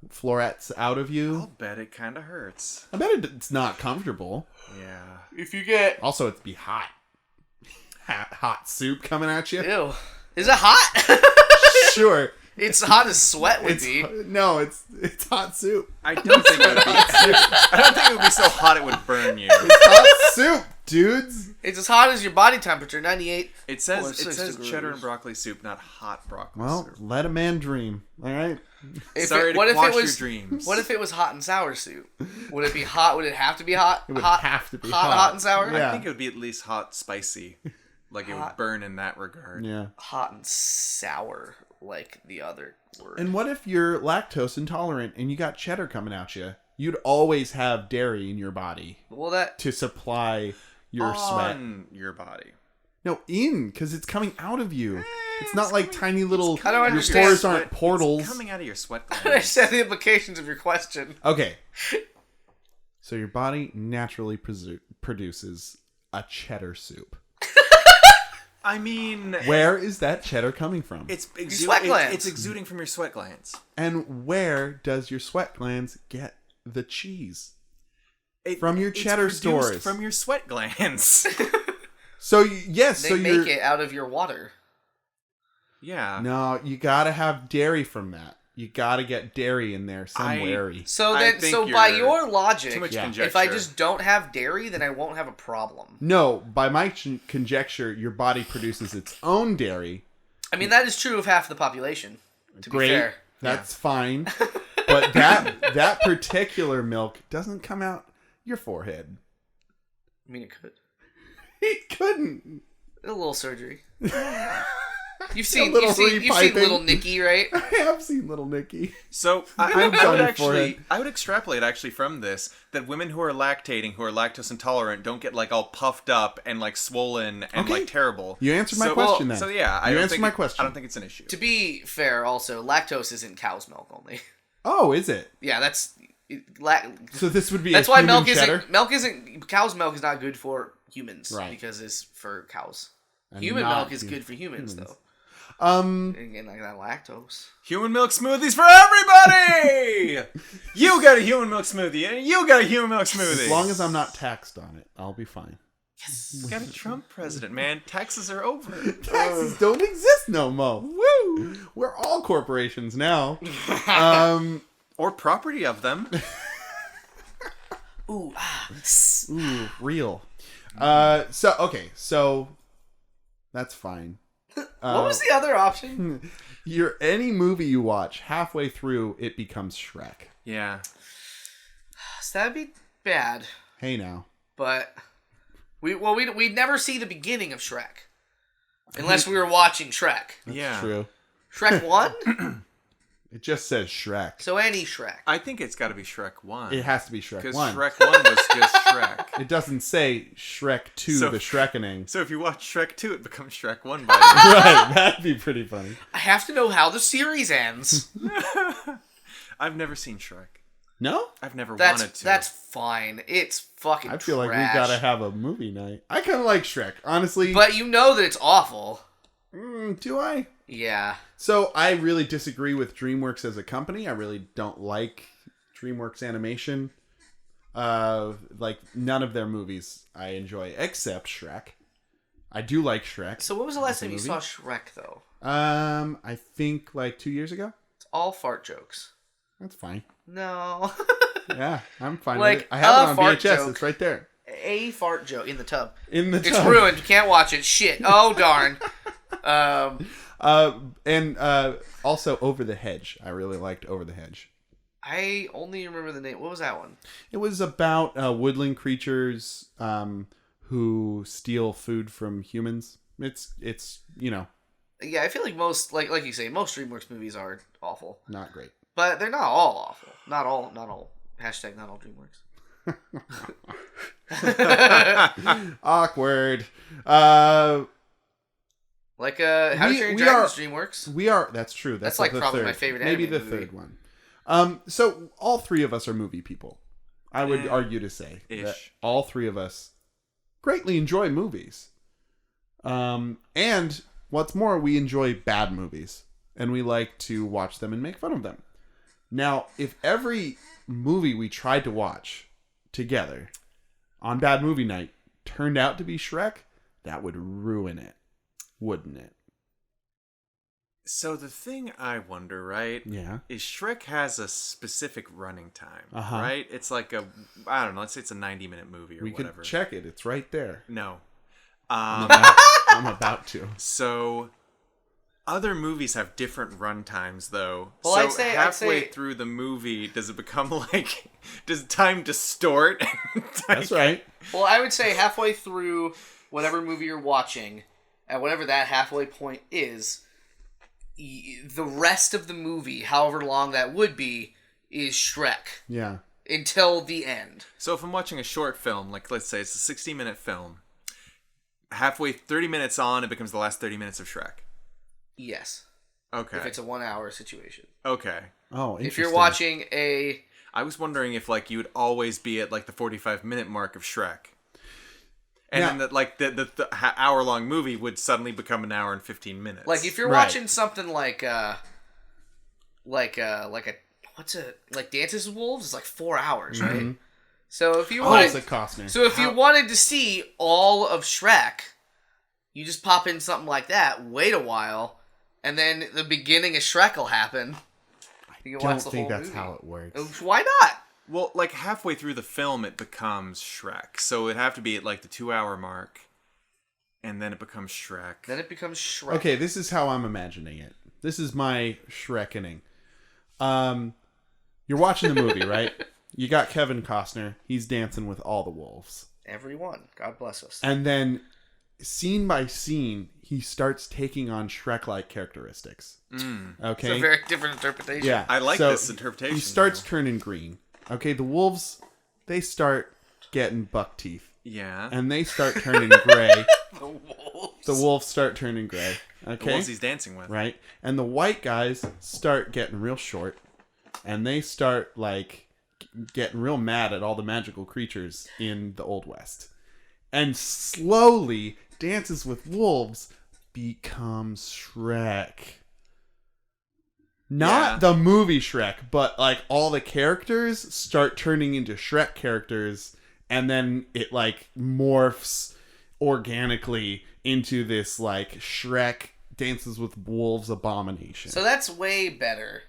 florets out of you.
I'll bet it kind of hurts.
I bet it's not comfortable.
Yeah.
If you get...
Also, it'd be hot. Hot soup coming at you.
Ew. Is it hot?
Sure.
It's hot as sweat would be.
No, it's hot soup.
I don't think it would be. I don't think it would be so hot it would burn you.
It's hot soup, dudes.
It's as hot as your body temperature, 98.
It says
degrees.
cheddar and broccoli soup, not hot broccoli
Well,
soup.
let a man dream. All right.
Sorry to quash your dreams.
What if it was hot and sour soup? Would it be hot? Would it have to be hot?
It would have to be hot.
Hot and sour?
Yeah.
I think it would be at least hot spicy. Like it would burn in that regard.
Yeah.
Hot and sour, like the other word.
And what if you're lactose intolerant and you got cheddar coming at you? You'd always have dairy in your body to supply your sweat.
On your body.
No, because it's coming out of you. It's not like tiny little...
I don't
your
understand.
pores aren't portals.
It's coming out of your sweat
I
glands.
understand the implications of your question.
Okay. So your body naturally produces a cheddar soup.
I mean...
Where is that cheddar coming from?
It's
sweat glands.
It's exuding from your sweat glands.
And where does your sweat glands get the cheese? From your cheddar stores.
From your sweat glands.
So, yes.
They make it out of your water.
Yeah.
No, you gotta have dairy from that. You gotta get dairy in there somewhere.
So by your logic,
too much conjecture.
If I just don't have dairy, then I won't have a problem.
No, by my conjecture, your body produces its own dairy.
I mean, that is true of half the population, to be fair.
That's fine. But that particular milk doesn't come out your forehead.
I mean, it could.
It couldn't.
A little surgery. You've seen Little Nicky, right?
I have seen Little Nicky.
So I would extrapolate actually from this that women who are lactating, who are lactose intolerant, don't get like all puffed up and like swollen and like terrible.
You answered my question then.
So yeah,
you answered my question.
I don't think it's an issue.
To be fair, also lactose isn't cow's milk only.
Oh, is it?
Yeah, that's.
So this would be.
That's
a
why
human cheddar?
milk isn't. Cow's milk is not good for humans,
right?
Because it's for cows.
And
human milk is good for humans, though. Again, like that lactose.
Human milk smoothies for everybody. You got a human milk smoothie, and you got a human milk smoothie.
As long as I'm not taxed on it, I'll be fine.
Yes.
We got a Trump president, man. Taxes are over.
Taxes don't exist no more. Woo! We're all corporations now.
Or property of them.
Ooh,
real. So that's fine.
What was the other option?
Any movie you watch, halfway through, it becomes Shrek.
Yeah.
So that'd be bad.
Hey now.
But we'd never see the beginning of Shrek. Unless we were watching Shrek.
That's true.
Shrek 1?
It just says Shrek.
So any Shrek.
I think it's got to be Shrek 1.
It has to be Shrek 1.
Because Shrek 1 was just Shrek.
It doesn't say Shrek 2, the Shrekening.
So if you watch Shrek 2, it becomes Shrek 1 by
Right, that'd be pretty funny.
I have to know how the series ends.
I've never seen Shrek.
No?
I've never wanted to.
That's fine. It's fucking
I feel
trash.
like we gotta have a movie night. I kind of like Shrek, honestly.
But you know that it's awful.
Do I?
Yeah.
So I really disagree with DreamWorks as a company. I really don't like DreamWorks animation. Like none of their movies I enjoy except Shrek. I do like Shrek.
So when was the last time you saw Shrek though?
I think like 2 years ago.
It's all fart jokes.
That's fine.
No.
Yeah, I'm fine
Like,
with it. I have it on
fart
VHS.
joke.
It's right there.
A fart joke in the tub.
It's
It's ruined. You can't watch it. Shit. Oh, darn.
Also, Over the Hedge. I really liked Over the Hedge.
I only remember the name. What was that one?
It was about woodland creatures who steal food from humans. It's
Yeah, I feel like most, like you say, most DreamWorks movies are awful.
not great.
But they're not all awful. Not all. Hashtag not all DreamWorks.
Awkward.
Like How to Train Your Dragon is DreamWorks.
We are. That's true. That's
like
the
probably
third.
my favorite
Maybe
anime
the
movie.
third one. So all three of us are movie people. I would argue to say that all three of us greatly enjoy movies. And what's more, we enjoy bad movies, and we like to watch them and make fun of them. Now, if every movie we tried to watch together on Bad Movie Night turned out to be Shrek, that would ruin it, wouldn't it?
So the thing I wonder, right?
Yeah.
Is Shrek has a specific running time,
Uh-huh.
right? It's like I don't know, let's say it's a 90-minute movie or
We
whatever.
could check it. It's right there.
No.
I'm about to.
So other movies have different run times, though.
Well,
so
I'd say
halfway through the movie, does it become like, does time distort?
That's right.
Well, I would say halfway through whatever movie you're watching, at whatever that halfway point is, the rest of the movie, however long that would be, is Shrek.
Yeah.
Until the end.
So if I'm watching a short film, like let's say it's a 60-minute film, halfway, 30 minutes on, it becomes the last 30 minutes of Shrek.
Yes.
Okay.
If it's a 1 hour situation.
Okay.
Oh, interesting.
If you're watching
I was wondering if like you would always be at like the 45-minute mark of Shrek. And then the hour-long movie would suddenly become an hour and 15 minutes.
Like if you're watching something like Dances with Wolves, it's like 4 hours, right? So if you wanted,
it's like Costner.
So if you wanted to see all of Shrek, you just pop in something like that, wait a while, and then the beginning of Shrek will happen. You can
I
watch
don't
the
think
whole
that's
movie.
how it works.
Why not?
Well, like halfway through the film, it becomes Shrek. So it'd have to be at like the 2-hour mark, and then it becomes Shrek.
Then it becomes Shrek.
Okay, this is how I'm imagining it. This is my Shrekening. You're watching the movie, right? You got Kevin Costner. He's dancing with all the wolves.
Everyone. God bless us.
And then, scene by scene, he starts taking on Shrek-like characteristics. Okay?
It's a very different interpretation.
Yeah.
I like this interpretation.
He starts turning green. Okay, the wolves, they start getting buck teeth.
Yeah.
And they start turning gray.
The wolves.
The wolves start turning gray. Okay?
The wolves he's dancing with.
Right? And the white guys start getting real short. And they start, like, getting real mad at all the magical creatures in the Old West. And slowly, Dances with Wolves becomes Shrek. Not the movie Shrek, but, like, all the characters start turning into Shrek characters. And then it, like, morphs organically into this, like, Shrek Dances with Wolves abomination.
So that's way better.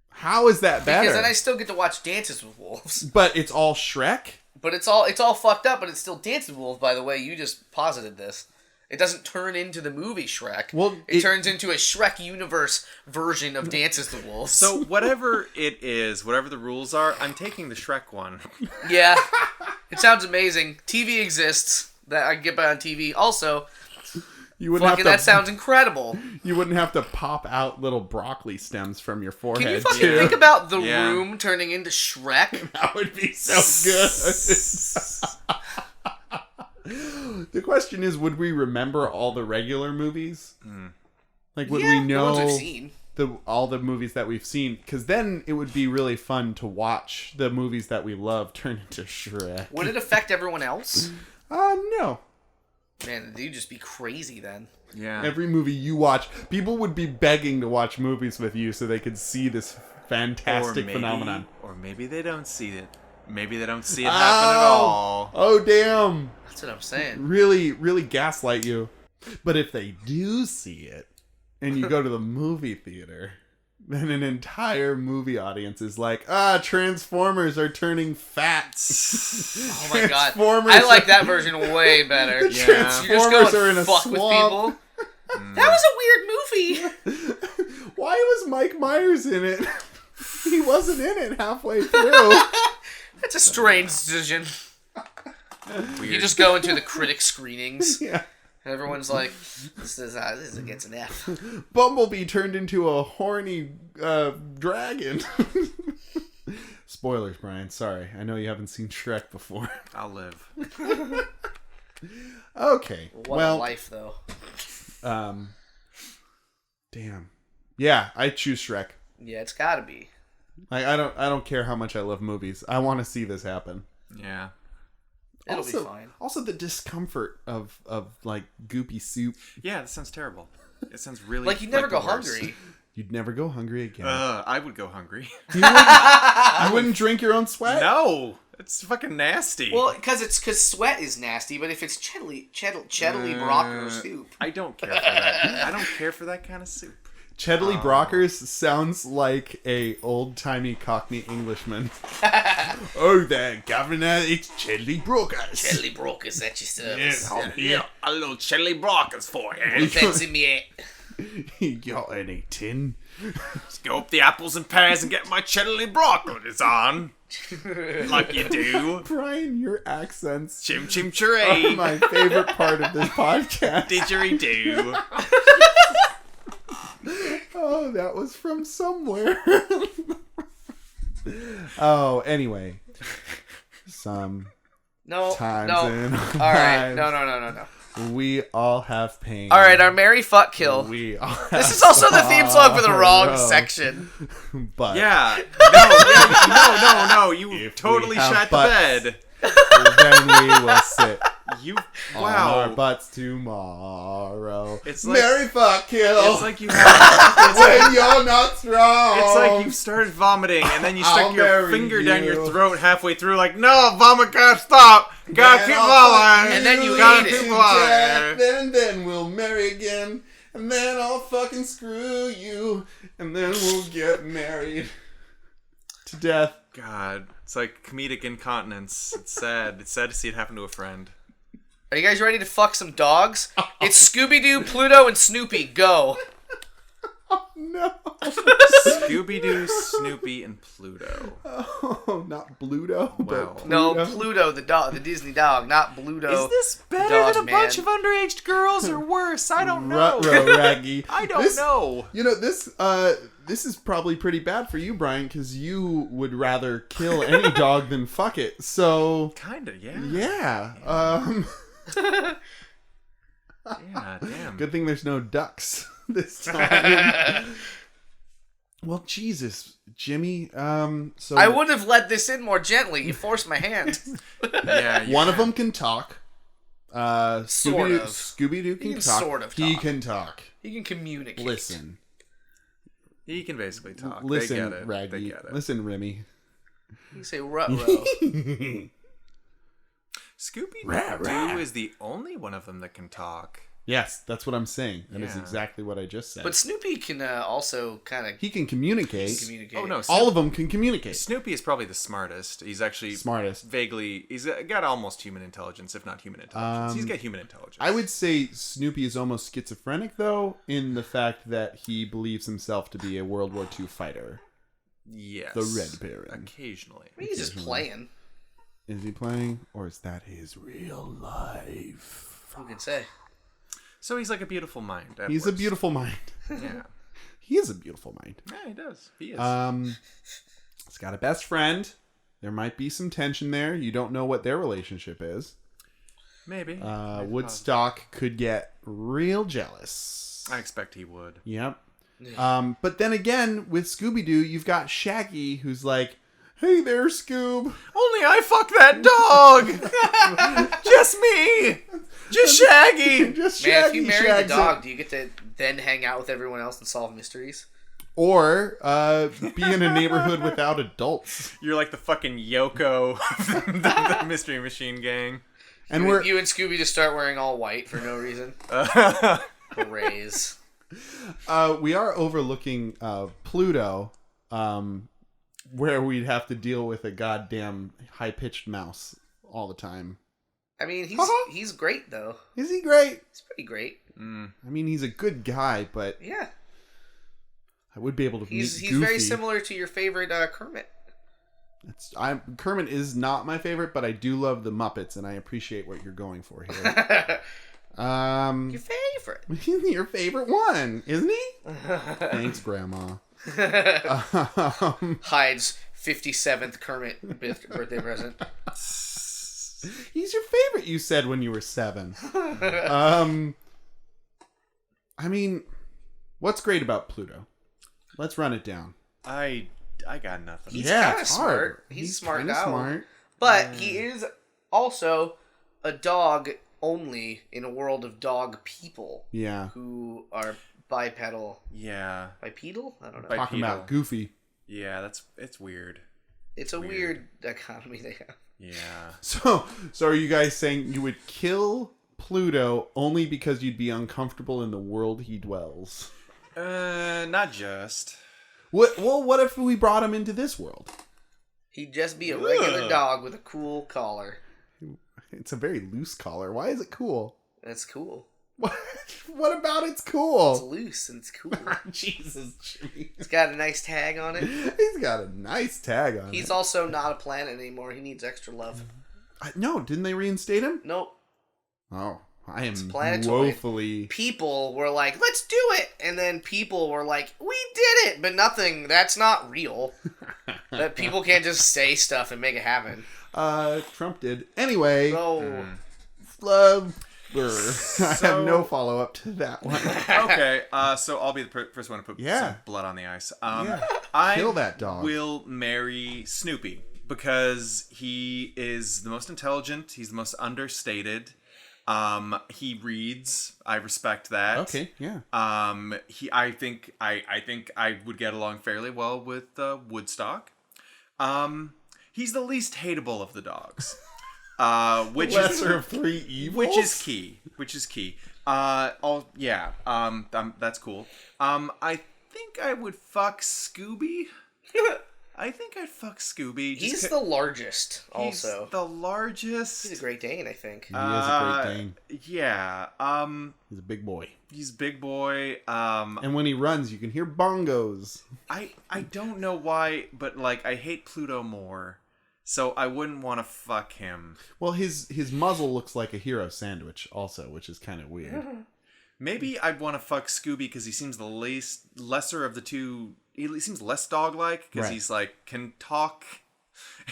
How is that better?
Because then I still get to watch Dances with Wolves.
But it's all Shrek?
But it's all fucked up, but it's still Dances with Wolves, by the way. You just posited this. It doesn't turn into the movie Shrek.
Well,
it turns into a Shrek universe version of Dances with Wolves.
So whatever it is, whatever the rules are, I'm taking the Shrek one.
Yeah. It sounds amazing. TV exists. That I can get by on TV. Also,
you wouldn't have to,
that sounds incredible.
You wouldn't have to pop out little broccoli stems from your forehead.
Can you fucking think about The Room turning into Shrek?
That would be so good. The question is, would we remember all the regular movies? Like, would we know
the ones we've seen?
all the movies that we've seen? Because then it would be really fun to watch the movies that we love turn into Shrek.
Would it affect everyone else?
No.
Man, you'd just be crazy then.
Yeah.
Every movie you watch, people would be begging to watch movies with you so they could see this fantastic phenomenon.
Or maybe they don't see it. Maybe they don't see it happen at all.
Oh, damn.
That's what I'm saying.
Really, really gaslight you. But if they do see it, and you go to the movie theater, then an entire movie audience is like, Transformers are turning fat.
Oh my god. I like that version way better.
The Transformers are in a swamp.
That was a weird movie.
Why was Mike Myers in it? He wasn't in it halfway through.
That's a strange decision. Weird. You just go into the critic screenings.
Yeah.
And everyone's like, this gets an F.
Bumblebee turned into a horny dragon. Spoilers, Brian. Sorry. I know you haven't seen Shrek before.
I'll live.
Okay.
What a life, though.
Damn. Yeah, I choose Shrek.
Yeah, it's gotta be.
I don't care how much I love movies. I want to see this happen.
Yeah.
It'll be fine.
Also, the discomfort of like goopy soup.
Yeah, that sounds terrible. It sounds really
like you'd never go hungry.
You'd never go hungry again.
I would go hungry.
You wouldn't drink your own sweat?
No, it's fucking nasty.
Well, because sweat is nasty, but if it's cheddly Brocker soup,
I don't care for that. I don't care for that kind of soup.
Cheddly Brockers sounds like a old-timey Cockney Englishman. Oh there, Governor, it's Cheddly Brockers.
Cheddly Brockers at your service.
Yes, here, a little Cheddly Brockers for you.
What fancy me
You got any tin?
Go up the apples and pears and get my Cheddly Brockers on. Like you do.
Brian, your accents
Chim chim chiree.
are my favorite part of this podcast.
Didgeridoo.
Oh, that was from somewhere. Oh, anyway. Times in
All
our
right,
lives,
no.
we all have pain.
All right, our Mary Fuck Kill.
We all have
This is also the theme song for the wrong
sorrow.
section.
But
Yeah. No. You
If
totally
we have
shat the
butts,
bed.
then we will sit
You.
on our
Wow.
butts tomorrow.
It's like-
Mary Fuck Kill.
It's like you have.
when you're not strong.
It's like you started vomiting and then you stuck
I'll
your
marry
finger down your
you.
throat halfway through, like, no, vomit can't stop. Gotta
Then
keep
I'll fuck
going.
And then you
gotta
ate it.
keep
death,
going.
and then we'll marry again, and then I'll fucking screw you, and then we'll get married to death.
God, it's like comedic incontinence. It's sad. It's sad to see it happen to a friend.
Are you guys ready to fuck some dogs? It's Scooby-Doo, Pluto, and Snoopy. Go.
No.
Scooby-Doo, Snoopy, and Pluto.
Oh, not Bluto,
Wow.
but
No,
Pluto.
Pluto, the dog, the Disney dog, not Bluto.
Is this better
dog
than a
man.
bunch of underage girls or worse? I don't know.
Ruh-roh, Raggy.
I don't know.
You know, this is probably pretty bad for you, Brian, because you would rather kill any dog than fuck it. So,
Kinda, yeah.
yeah.
Yeah, damn.
Good thing there's no ducks this time. Well, Jesus, Jimmy. So
I would have let this in more gently. You forced my hand.
Yeah, you
one of
can.
them can talk.
Sort of.
Scooby-Doo can
can
talk.
sort of
He
talk.
can talk.
You can communicate.
Listen.
He can basically talk.
Listen,
they get it.
Raggy.
They get it.
Listen, Remy.
You can say ruh-roh.
Scooby-Doo is the only one of them that can talk.
Yes, that's what I'm saying. That is
Yeah.
exactly what I just said.
But Snoopy can also kind of
he can communicate.
communicate.
Oh, no.
All of them can communicate.
Snoopy is probably the smartest. He's actually
Smartest.
vaguely. He's got almost human intelligence, if not human intelligence. He's got human intelligence.
I would say Snoopy is almost schizophrenic, though, in the fact that he believes himself to be a World War II fighter.
Yes.
The Red Baron.
Occasionally.
He's just playing.
Is he playing, or is that his real life?
Who can say?
So he's like a beautiful mind. at
He's a
worst.
beautiful mind.
Yeah.
He is a beautiful mind.
Yeah, he does. He is.
He's got a best friend. There might be some tension there. You don't know what their relationship is.
Maybe.
Woodstock could get real jealous.
I expect he would.
Yep. But then again, with Scooby-Doo, you've got Shaggy, who's like, "Hey there, Scoob.
Only I fucked that dog! Just me! Just Shaggy!
Just
Man,
Shaggy
if you marry
shags
the dog,
it."
do you get to then hang out with everyone else and solve mysteries?
Or be in a neighborhood without adults.
You're like the fucking Yoko of the Mystery Machine Gang.
And
You and Scooby just start wearing all white for no reason. Berets.
We are overlooking Pluto, where we'd have to deal with a goddamn high-pitched mouse all the time.
I mean, he's great, though.
Is he great?
He's pretty great.
I mean, he's a good guy, but...
Yeah.
I would be able to
He's
Goofy.
very similar to your favorite Kermit.
Kermit is not my favorite, but I do love the Muppets, and I appreciate what you're going for here.
Your favorite.
Your favorite one, isn't he? Thanks, Grandma.
Hyde's 57th Kermit birthday present.
He's your favorite, you said when you were 7. I mean, what's great about Pluto? Let's run it down.
I got nothing.
He's kind of smart. He's smart
kinda
now.
Smart.
But he is also a dog only in a world of dog people.
Yeah.
Who are bipedal.
Yeah.
Bipedal? I don't know.
Talking about Goofy.
Yeah, it's weird.
It's a weird economy they have.
Yeah.
So are you guys saying you would kill Pluto only because you'd be uncomfortable in the world he dwells?
Not just.
What if we brought him into this world?
He'd just be a regular dog with a cool collar.
It's a very loose collar. Why is it cool?
That's cool.
What about it's cool?
It's loose and it's cool.
Jesus, Jimmy.
It's got a nice tag on it.
He's got a nice tag on it.
He's also not a planet anymore. He needs extra love.
No, didn't they reinstate him?
Nope.
Oh, I am
planetoid.
woefully...
People were like, let's do it! And then people were like, we did it! But nothing, that's not real. That people can't just say stuff and make it happen.
Trump did. Anyway. I have no follow-up to that one.
Okay, so I'll be the first one to put some blood on the ice.
Kill that dog.
I will marry Snoopy because he is the most intelligent. He's the most understated. He reads. I respect that.
Okay, yeah.
I think I would get along fairly well with Woodstock. He's the least hateable of the dogs. Which
Lesser of 3 evils?
Which is key. That's cool. I think I would fuck Scooby. I think I'd fuck Scooby.
He's the largest, also.
He's the largest.
He's a Great Dane, I think.
He is a Great Dane.
Yeah.
He's a big boy.
He's a big boy.
And when he runs, you can hear bongos.
I don't know why, but like I hate Pluto more. So I wouldn't want to fuck him.
Well, his muzzle looks like a hero sandwich also, which is kind of weird.
Maybe I'd want to fuck Scooby because he seems the lesser of the two. He seems less dog-like because he's like can talk,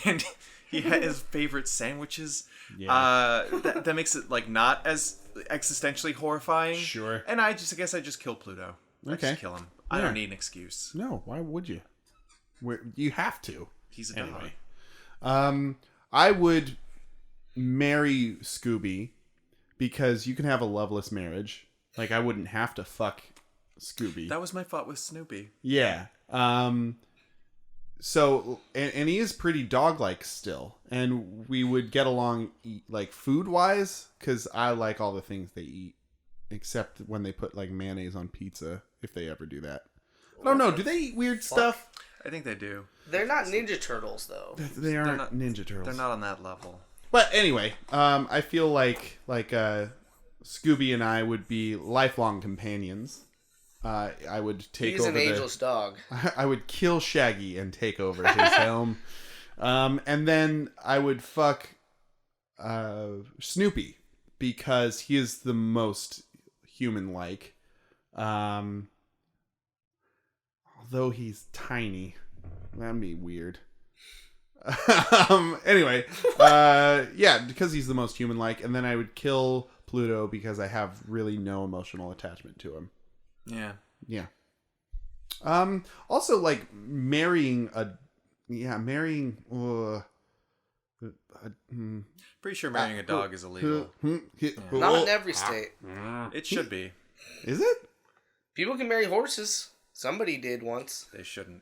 and he has his favorite sandwiches. Yeah. That makes it like not as existentially horrifying.
Sure.
And I guess I just kill Pluto. I just kill him. I don't need an excuse.
No, why would you? You have to.
He's a dog.
Anyway. I would marry Scooby because you can have a loveless marriage. Like, I wouldn't have to fuck Scooby.
That was my thought with Snoopy.
Yeah. So, and he is pretty dog-like still. And we would get along, like, food-wise, because I like all the things they eat. Except when they put, like, mayonnaise on pizza, if they ever do that. I don't know. Do they eat weird stuff?
I think they do.
They're not Ninja Turtles, though.
They aren't Ninja Turtles.
They're not on that level.
But anyway, I feel like Scooby and I would be lifelong companions. I would take over.
He's an ageless dog.
I would kill Shaggy and take over his helm. And then I would fuck Snoopy because he is the most human-like. Although he's tiny. That'd be weird. Anyway, because he's the most human-like, and then I would kill Pluto because I have really no emotional attachment to him.
Yeah.
Yeah. Also, like, marrying.
Pretty sure marrying a dog is illegal.
Not in every state.
It should be.
Is it?
People can marry horses. Somebody did once.
They shouldn't.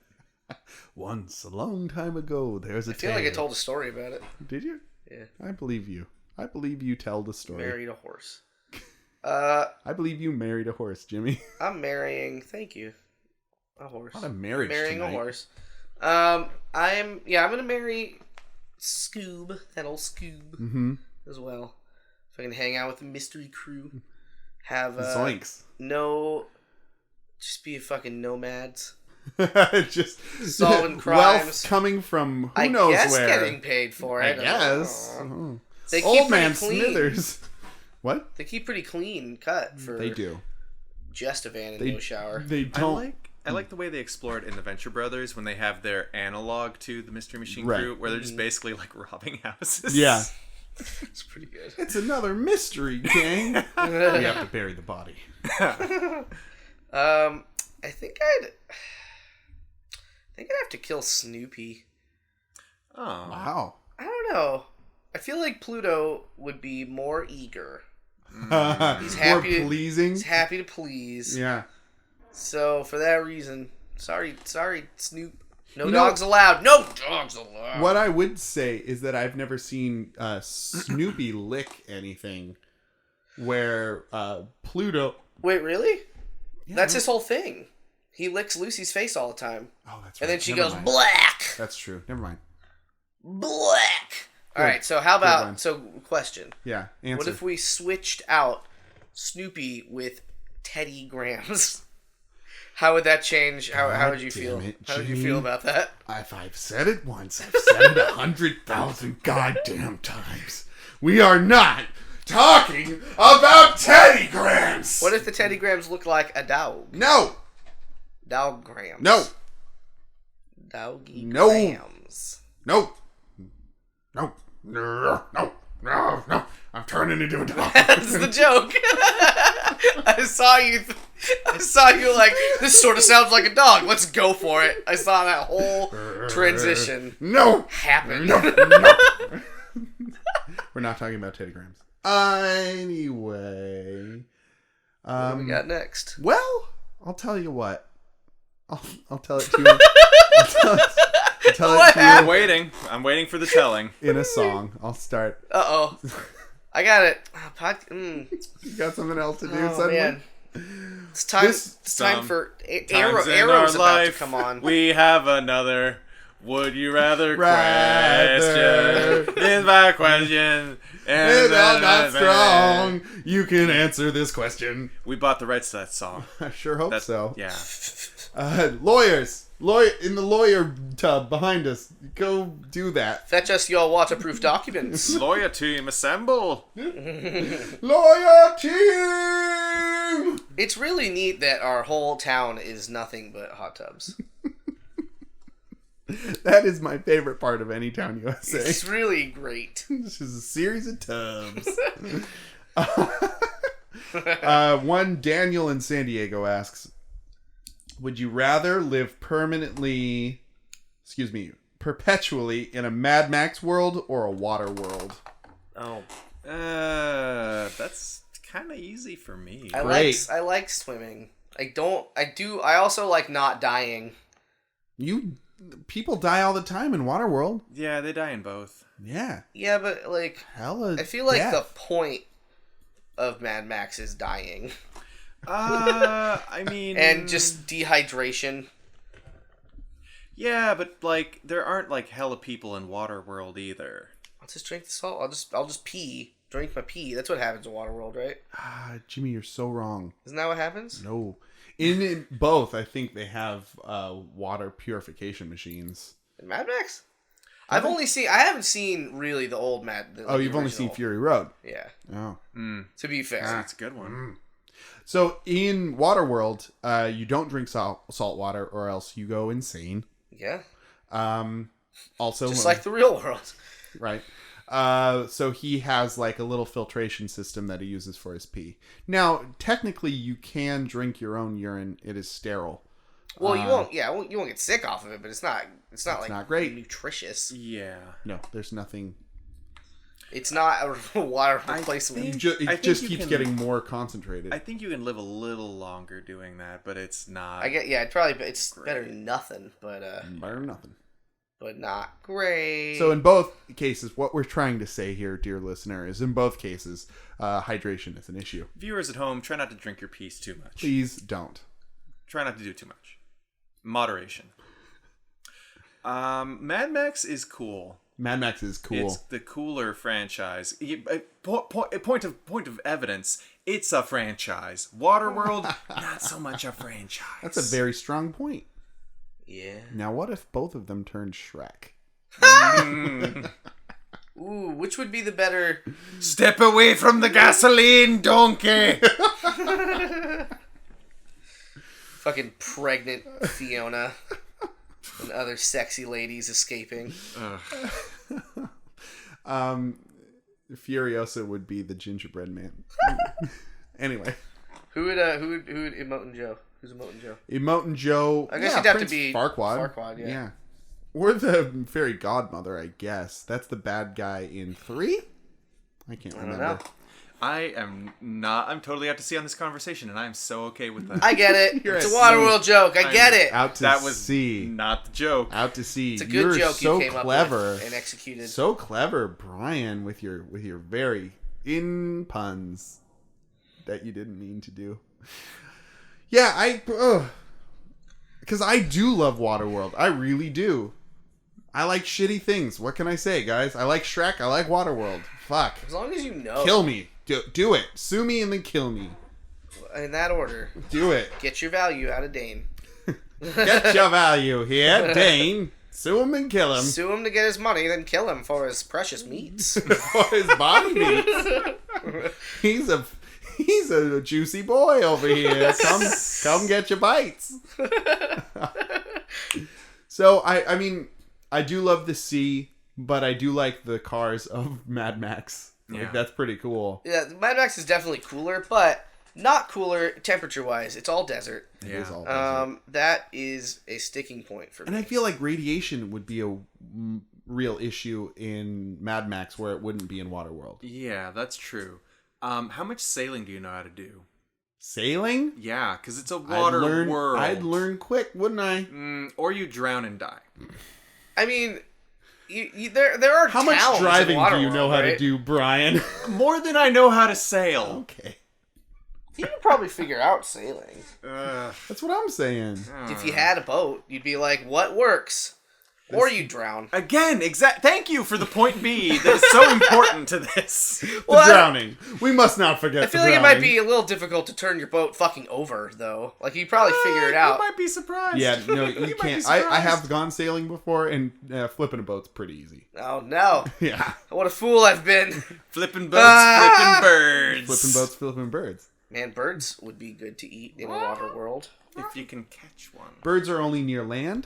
Once, a long time ago, there's a
I feel like I told a story about it.
Did you?
Yeah.
I believe you. I believe you tell the story.
Married a horse.
I believe you married a horse, Jimmy.
I'm marrying. Thank you. A horse.
Not a marriage.
Marrying
tonight.
a horse. I'm gonna marry Scoob, that old Scoob, as well. If I can hang out with the mystery crew, have
Zoinks.
Just be a fucking nomads.
Just
solving crimes.
Wealth coming from who knows where. I guess
getting paid for it.
I guess.
They keep
Old man
clean.
Smithers. What?
They keep pretty clean cut for.
They do.
Just a van and no shower.
They don't.
I like the way they explore it in the Venture Brothers when they have their analog to the Mystery Machine
Right.
crew, where they're just basically like robbing houses.
Yeah.
It's pretty good.
It's another mystery, gang. We have to bury the body.
I think I'd have to kill Snoopy.
Oh.
Wow.
I don't know. I feel like Pluto would be more eager. He's happy.
More pleasing.
He's happy to please.
Yeah.
So for that reason, sorry, Snoop. No dogs allowed. No dogs allowed.
What I would say is that I've never seen Snoopy lick anything where Pluto...
Wait, really?
Yeah,
That's his whole thing. He licks Lucy's face all the time.
Oh, that's right.
And then she
Never
goes,
mind.
black!
That's true. Never mind.
Black!
Good.
Alright, so how about... So, question.
Yeah, answer.
What if we switched out Snoopy with Teddy Grahams? How would that change? How would you feel? How would you feel about that?
If I've said it once, I've said it 100,000 goddamn times. We are not talking about Teddy Grahams!
What if the Teddy Grahams look like a dog?
No!
Dog Grahams.
No!
Doggy
No.
Grahams.
No! No! No! No! No! No! I'm turning into a dog.
That's the joke. I saw you like, this sort of sounds like a dog. Let's go for it. I saw that whole transition happen.
No. We're not talking about Teddy Grahams. Anyway.
What do we got next?
Well, I'll tell you what. I'll tell it to you. I'll tell it to you.
I'm waiting for the telling.
In a song. I'll start.
Uh-oh. I got it.
You got something else to do suddenly?
Man. It's time for arrows about
life,
to come on.
We have another would you rather question. Is my question.
And I'm not strong. You can answer this question.
We bought the rights to that song.
I sure hope so.
Yeah.
Lawyers. In the lawyer tub behind us. Go do that.
Fetch us your waterproof documents.
Lawyer team, assemble.
Lawyer team!
It's really neat that our whole town is nothing but hot tubs.
That is my favorite part of Any Town USA.
It's really great.
This is a series of tubs. One Daniel in San Diego asks, would you rather live perpetually in a Mad Max world or a water world?
Oh.
That's kind of easy for me.
I like swimming. I also like not dying.
People die all the time in Waterworld.
Yeah, they die in both.
Yeah.
Yeah, but like
hella
I feel like
death.
the point of Mad Max is dying.
I mean,
and just dehydration.
Yeah, but like there aren't like hella people in Waterworld either.
I'll just drink the salt. I'll just pee. Drink my pee. That's what happens in Waterworld, right?
Jimmy, you're so wrong.
Isn't that what happens?
No. In both, I think they have water purification machines.
In Mad Max? I haven't seen really the old Mad.
You've only seen Fury Road.
Yeah.
Oh.
To be fair,
that's a good one.
So in Waterworld, you don't drink salt water, or else you go insane.
Yeah.
Also,
just like the real world,
right? So he has like a little filtration system that he uses for his pee. Now, technically, you can drink your own urine. It is sterile.
Well, you won't. Yeah, you won't get sick off of it, but it's not
not great.
Nutritious.
Yeah.
No, there's nothing.
It's not a water replacement.
It just keeps getting more concentrated.
I think you can live a little longer doing that, but it's not.
It's
great.
better than nothing, but
better than nothing.
but not great.
So in both cases, what we're trying to say here, dear listener, is in both cases, hydration is an issue.
Viewers at home, try not to drink your piece too much.
Please don't.
Try not to do too much. Moderation. Mad Max is cool.
Mad Max is cool.
It's the cooler franchise. Point of evidence, it's a franchise. Waterworld, not so much a franchise.
That's a very strong point.
Yeah.
Now, what if both of them turned Shrek?
Ooh, which would be the better...
Step away from the gasoline, donkey!
Fucking pregnant Fiona and other sexy ladies escaping.
Furiosa would be the gingerbread man. Anyway.
Who would Emotin Joe? Who's Emotin Joe?
Emotin Joe.
I guess he'd have to be
Farquaad.
Farquaad, yeah.
Or the fairy godmother, I guess. That's the bad guy in 3? I can't remember.
I don't know.
I am not. I'm totally out to sea on this conversation, and I am so okay with that.
I get it. It's a Waterworld joke. I get it.
Out to
that was
sea.
Not the joke.
Out to sea.
It's a good joke
so
you came
clever.
up with and executed.
So clever, Brian, with your very in puns that you didn't mean to do. Yeah, because I do love Waterworld. I really do. I like shitty things. What can I say, guys? I like Shrek. I like Waterworld. Fuck.
As long as you know.
Kill me. Do it. Sue me and then kill me.
In that order.
Do it.
Get your value out of Dane.
Get your value here, Dane. Sue him and kill him.
Sue him to get his money, then kill him for his precious meats.
For his body meats. He's a juicy boy over here. Come get your bites. So I mean, I do love the sea, but I do like the cars of Mad Max. Like, that's pretty cool.
Yeah, Mad Max is definitely cooler, but not cooler temperature-wise. It's all desert.
It is all desert.
That is a sticking point for me.
And I feel like radiation would be a real issue in Mad Max where it wouldn't be in Waterworld.
Yeah, that's true. How much sailing do you know how to do?
Sailing?
Yeah, because it's a water world.
I'd learn quick, wouldn't I?
Or you drown and die.
I mean, there are
how much
towns
driving
in
do you know how
right?
to do, Brian?
More than I know how to sail.
Okay.
You could probably figure out sailing.
That's what I'm saying.
If you had a boat, you'd be like, what works? Or you drown.
Again, thank you for the point B that is so important to this.
The drowning. We must not forget.
I feel like it might be a little difficult to turn your boat fucking over, though. Like, you probably figure it out.
You might be surprised.
Yeah, no, you can't. I have gone sailing before, and flipping a boat's pretty easy.
Oh, no.
Yeah.
What a fool I've been.
Flipping boats, flipping birds.
Flipping boats, flipping birds.
Man, birds would be good to eat in a water world.
If you can catch one.
Birds are only near land.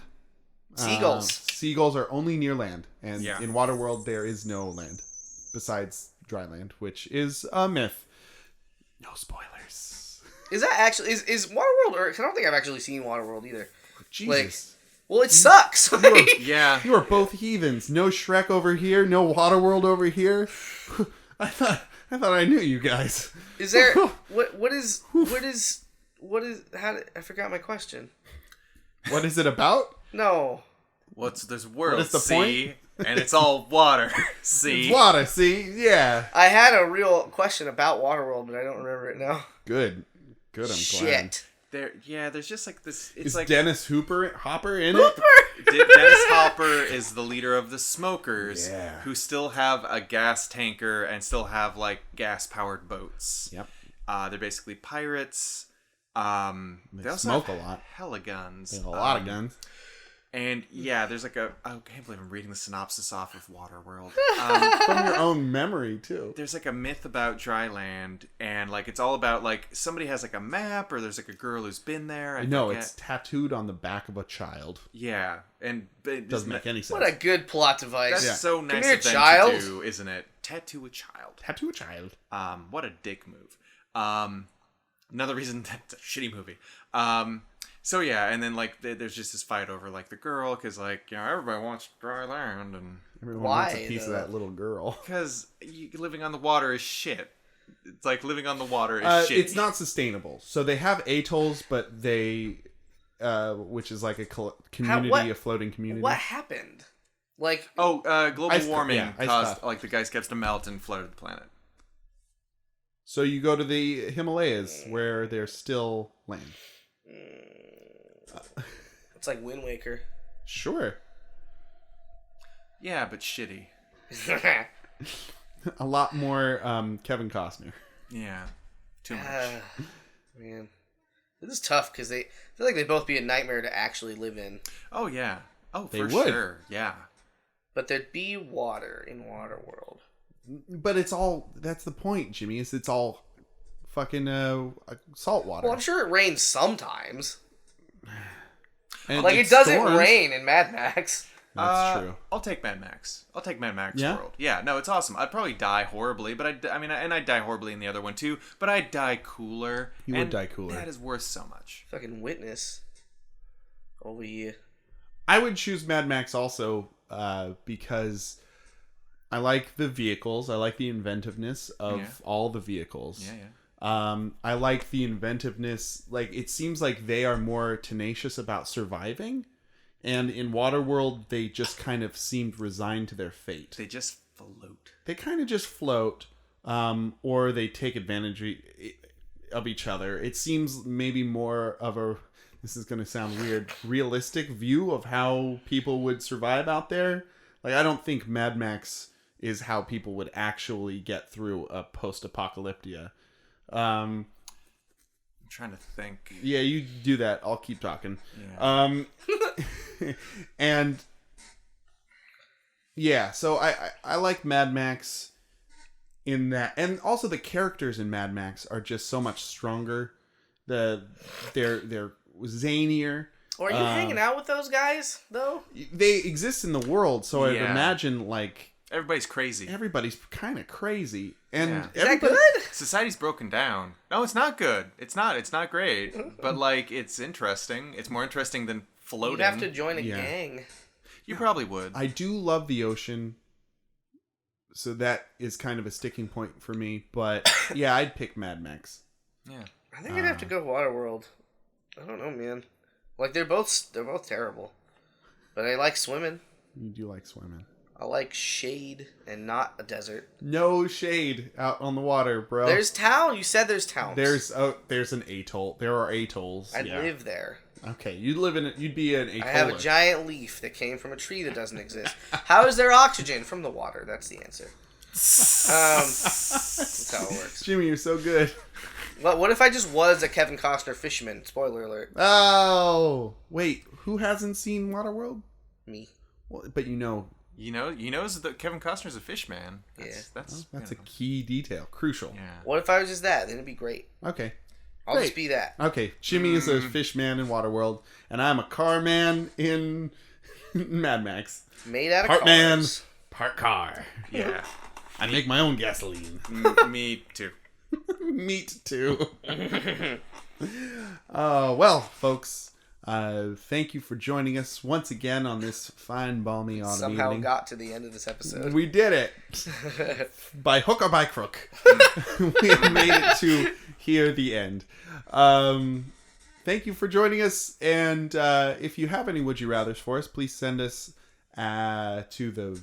Seagulls.
Seagulls are only near land. And
Yeah.
in Waterworld, there is no land. Besides dry land, which is a myth. No spoilers.
Is that actually... Is Waterworld... Or, I don't think I've actually seen Waterworld either.
Jesus.
Well, it sucks.
Yeah.
You are both heathens. No Shrek over here. No Waterworld over here. I thought I knew you guys.
Is there... What is... I forgot my question.
What is it about?
No.
There's a world,
What is the
sea, and it's all water, sea.
It's water, see? Yeah.
I had a real question about Waterworld, but I don't remember it now.
Good, I'm glad.
Shit.
There's just like this. It's
Is
like
Dennis Hopper in
Hooper?
Dennis Hopper is the leader of the smokers,
Yeah.
who still have a gas tanker and still have like gas-powered boats.
Yep.
They're basically pirates. They also
smoke
have
a lot.
hella guns.
They have a lot of guns.
And yeah, there's like I can't believe I'm reading the synopsis off of Waterworld.
From your own memory, too.
There's like a myth about dry land, and like it's all about like somebody has like a map, or there's like a girl who's been there.
No, it's tattooed on the back of a child.
Yeah, and it
Doesn't make any sense.
What a good plot device.
That's so nice
here,
of them
child.
to do, isn't it? Tattoo a child.
Tattoo a child.
What a dick move. Another reason that's a shitty movie. So yeah, and then like there's just this fight over like the girl, because like everybody wants dry land, and
Everyone
Why,
wants a piece of that little girl.
because living on the water is shit. It's like living on the water is shit.
It's not sustainable. So they have atolls, but they, which is like a community, a floating community.
What happened? Like,
global warming caused
caused
like the ice caps to melt and flooded the planet.
So you go to the Himalayas where there's still land.
it's like Wind Waker.
Sure.
Yeah, but shitty.
A lot more Kevin Costner.
Yeah. Too much.
Man. This is tough because I feel like they'd both be a nightmare to actually live in.
Oh, yeah. Oh,
They
for
would.
sure. Yeah.
But there'd be water in Waterworld.
But it's all, that's the point, Jimmy, is it's all fucking salt water.
Well, I'm sure it rains sometimes.
And
Like, it doesn't rain in Mad Max.
That's true.
I'll take Mad Max. I'll take Mad Max
Yeah?
World. Yeah, no, it's awesome. I'd probably die horribly, but I'd die horribly in the other one too, but I'd die cooler.
You would die cooler.
That is worth so much.
Fucking Witness. Over here.
I would choose Mad Max also because I like the vehicles. I like the inventiveness of all the vehicles.
Yeah, yeah.
I like the inventiveness. Like, it seems like they are more tenacious about surviving. And in Waterworld, they just kind of seemed resigned to their fate.
They just float.
They kind of just float, or they take advantage of each other. It seems maybe more of a, this is going to sound weird, realistic view of how people would survive out there. Like, I don't think Mad Max is how people would actually get through a post-apocalyptia.
I'm trying to think.
Yeah, you do that. I'll keep talking.
Yeah.
And yeah, so I like Mad Max in that, and also the characters in Mad Max are just so much stronger. They're zanier.
Or are you hanging out with those guys though?
They exist in the world, so I'd
Yeah.
imagine like
Everybody's crazy.
everybody's kind of crazy, and
Yeah.
Is that
everybody.
good?
Society's broken down. No, it's not good. It's not great. But like, it's interesting. It's more interesting than floating.
You'd have to join a
Yeah.
gang.
You probably would.
I do love the ocean, so that is kind of a sticking point for me. But yeah, I'd pick Mad Max.
Yeah.
I think I'd have to go Waterworld. I don't know, man. Like, they're both terrible. But I like swimming.
You do like swimming.
I like shade and not a desert.
No shade out on the water, bro.
There's town. You said there's towns.
There's an atoll. There are atolls.
I'd
yeah.
live there.
Okay, you'd be an atoll.
I have a giant leaf that came from a tree that doesn't exist. How is there oxygen? From the water. That's the answer. That's how it works.
Jimmy, you're so good.
What if I just was a Kevin Costner fisherman? Spoiler alert.
Oh, wait. Who hasn't seen Waterworld?
Me.
Well, but you know
You know that Kevin Costner's a fish man. That's
a key detail. Crucial.
Yeah.
What if I was just that? Then it'd be great.
Okay.
I'll
Great.
just be that.
Okay, Jimmy is a fish man in Waterworld, and I'm a car man in Mad Max.
Made out of
Part man,
cars.
part car.
Yeah.
I make my own gasoline.
Me too.
Meat too. Well, folks, thank you for joining us once again on this fine, balmy autumn
Somehow
evening.
got to the end of this episode.
We did it. By hook or by crook. We have made it to here, the end. Thank you for joining us. And if you have any Would You Rathers for us, please send us to the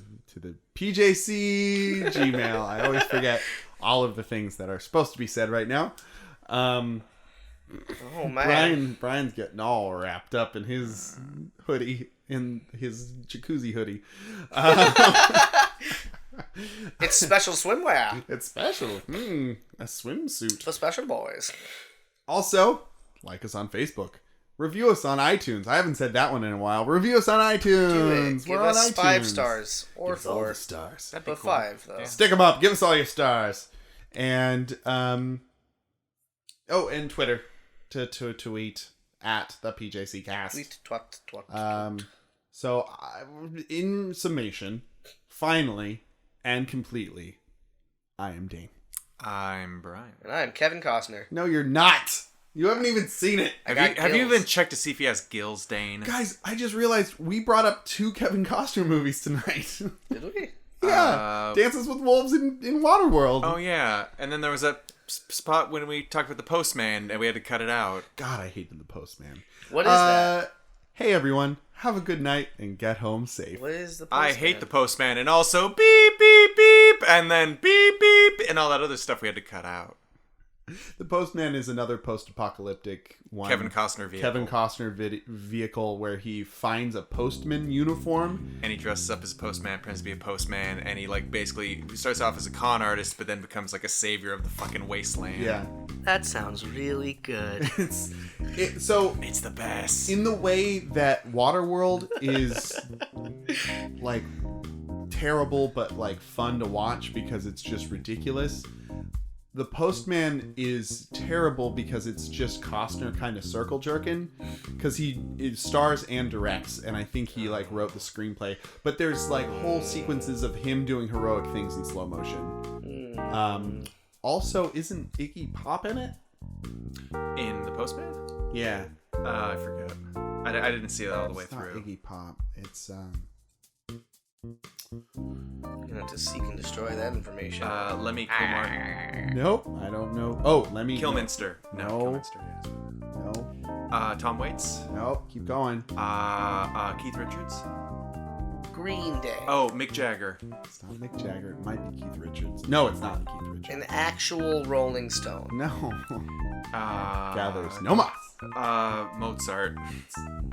PJC Gmail. I always forget all of the things that are supposed to be said right now.
Oh, man.
Brian's getting all wrapped up in his hoodie, in his jacuzzi hoodie.
It's special swimwear.
It's special. A swimsuit.
For special boys.
Also, like us on Facebook. Review us on iTunes. I haven't said that one in a while. Review us on iTunes.
Do it.
We're
Give
on
us
iTunes.
5 stars. Or
Give us all
4.
the stars.
That'd be
But
cool.
5, though.
Yeah.
Stick them up. Give us all your stars. And, and Twitter. To tweet at the PJC cast.
Tweet, twat.
So, in summation, finally and completely, I am Dane.
I'm Brian.
And I'm Kevin Costner.
No, you're not. You haven't even seen it.
Have you even checked to see if he has gills, Dane?
Guys, I just realized we brought up 2 Kevin Costner movies tonight.
Did we?
Yeah. Dances with Wolves in Waterworld.
Oh yeah, and then there was that spot when we talked about the postman and we had to cut it out.
God, I hated the Postman.
What is that?
Hey everyone, have a good night and get home safe.
What is the postman?
I hate the postman, and also beep, beep, beep, and then beep, beep, and all that other stuff we had to cut out.
The Postman is another post-apocalyptic one.
Kevin Costner
vehicle where he finds a postman uniform.
And he dresses up as a postman, pretends to be a postman, and he basically starts off as a con artist, but then becomes like a savior of the fucking wasteland.
Yeah.
That sounds really good.
So
it's the best.
In the way that Waterworld is like terrible but like fun to watch because it's just ridiculous. The Postman is terrible because it's just Costner kind of circle jerking, because he stars and directs, and I think he like wrote the screenplay. But there's like whole sequences of him doing heroic things in slow motion. Also, isn't Iggy Pop in it?
In The Postman?
Yeah.
I forget. I didn't see that all the way
It's not
through.
Iggy Pop. It's
You're gonna have to seek and destroy that information.
Lemmy Kilmartin.
Nope, I don't know. Oh, Lemmy
Kilminster. No. Kilminster, yes.
No.
Tom Waits.
Nope. Keep going.
Keith Richards.
Green Day.
Oh, Mick Jagger.
It's not Mick Jagger. It might be Keith Richards. No, it's not Keith Richards.
An actual Rolling Stone.
No. Gathers. No
No.
mas.
Mozart.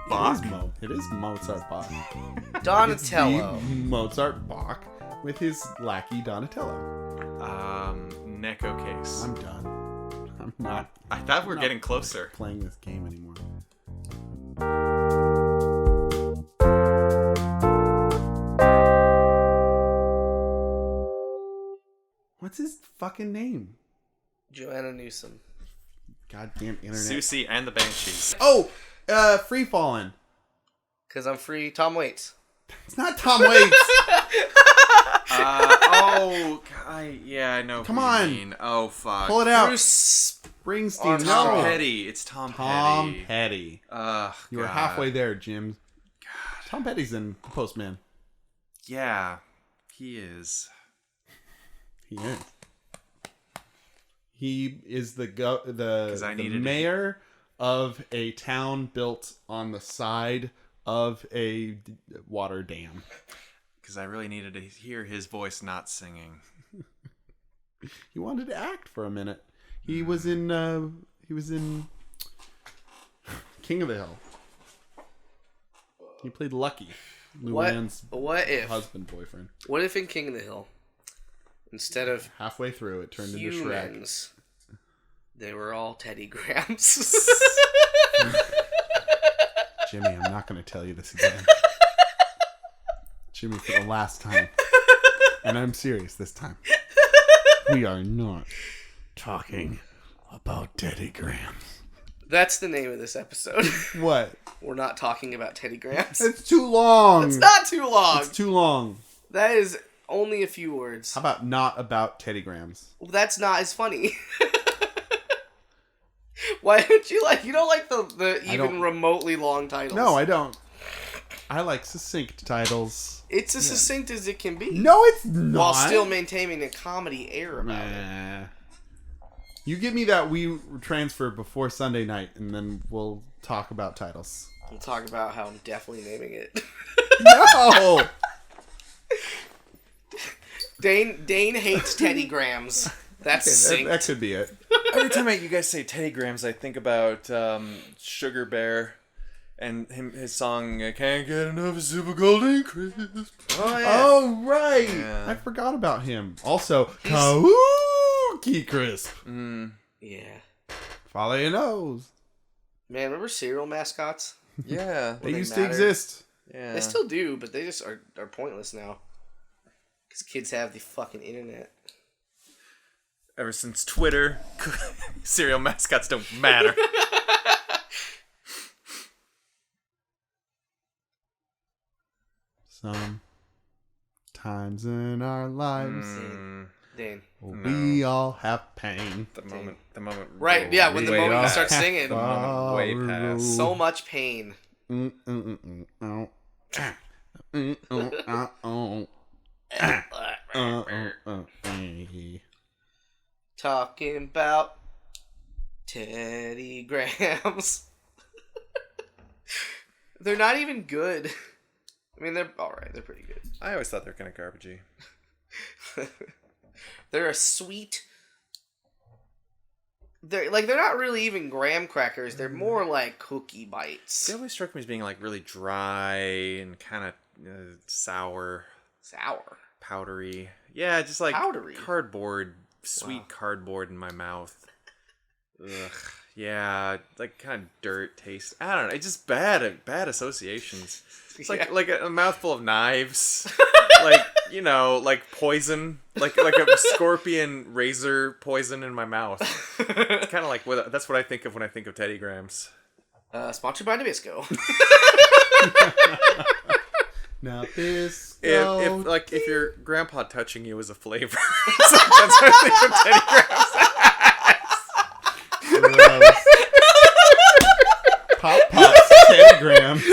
Bach.
It is Mozart Bach.
Donatello.
It's the Mozart Bach with his lackey Donatello.
Neko Case.
I'm done. I'm not
I thought we were getting closer.
playing this game anymore. What's his fucking name?
Joanna Newsom.
Goddamn internet.
Susie and the Banshees.
Oh, Free Fallin'.
Cause I'm free. Tom Waits.
It's not Tom Waits.
Yeah, I know.
Come
who
on.
You mean. Oh, fuck.
Pull it out.
Bruce
Springsteen.
Tom
No.
Petty. It's Tom
Tom
Petty.
Petty. You were
God.
halfway there, Jim. Tom Petty's in The Postman.
Yeah, he is.
He is. He is the mayor of a town built on the side of a water dam.
Because I really needed to hear his voice not singing.
He wanted to act for a minute. He was in King of the Hill. He played Lucky, Luann's boyfriend.
What if in King of the Hill, instead of
Halfway through, it turned into Shrek.
humans, they were all Teddy Grahams?
Jimmy, I'm not going to tell you this again. Jimmy, for the last time. And I'm serious this time. We are not talking about Teddy Grahams.
That's the name of this episode.
What?
We're not talking about Teddy Grahams.
It's too long.
It's not too long.
It's too long.
That is only a few words.
How about not about Teddy Grahams?
Well, that's not as funny. Why don't you like? You don't like the even remotely long titles?
No, I don't. I like succinct titles.
It's as succinct as it can be.
No, it's not.
While still maintaining a comedy air about it.
You give me that Wii transfer before Sunday night, and then we'll talk about titles.
We'll talk about how I'm definitely naming it.
No!
Dane hates Teddy Grahams. That's succinct.
That could be it.
Every time you guys say Teddy Grahams, I think about Sugar Bear and his song, I Can't Get Enough of Super Golden Crisp.
Oh, yeah.
Oh, right.
Yeah.
I forgot about him. Also, Kabuki Crisp.
Yeah.
Follow your nose.
Man, remember cereal mascots?
Yeah.
They used
matter.
to exist.
Yeah.
They still do, but they just are pointless now. Because kids have the fucking internet.
Ever since Twitter, cereal mascots don't matter.
Sometimes in our lives,
Dane.
we all have pain.
The moment.
Right, yeah, when the
way
moment you
off.
start singing.
The moment way past.
So much pain. Talking about Teddy Grahams. They're not even good. I mean, they're alright. They're pretty good.
I always thought they were kind of garbagey.
They're a sweet... They're not really even graham crackers. They're more like cookie bites.
They always struck me as being like really dry and kind of sour.
Sour?
Powdery. Yeah, just like
powdery.
Cardboard. Sweet cardboard in my mouth. Ugh. Yeah, like kind of dirt taste. I don't know. It's just bad associations. It's like a mouthful of knives. like poison. Like a scorpion razor poison in my mouth. It's kind of like that's what I think of when I think of Teddy Grahams.
Sponsored by Nabisco.
Nabisco.
If your grandpa touching you is a flavor, that's what I think of Teddy Grahams.
Gross. Pop Pops, Teddy Grahams.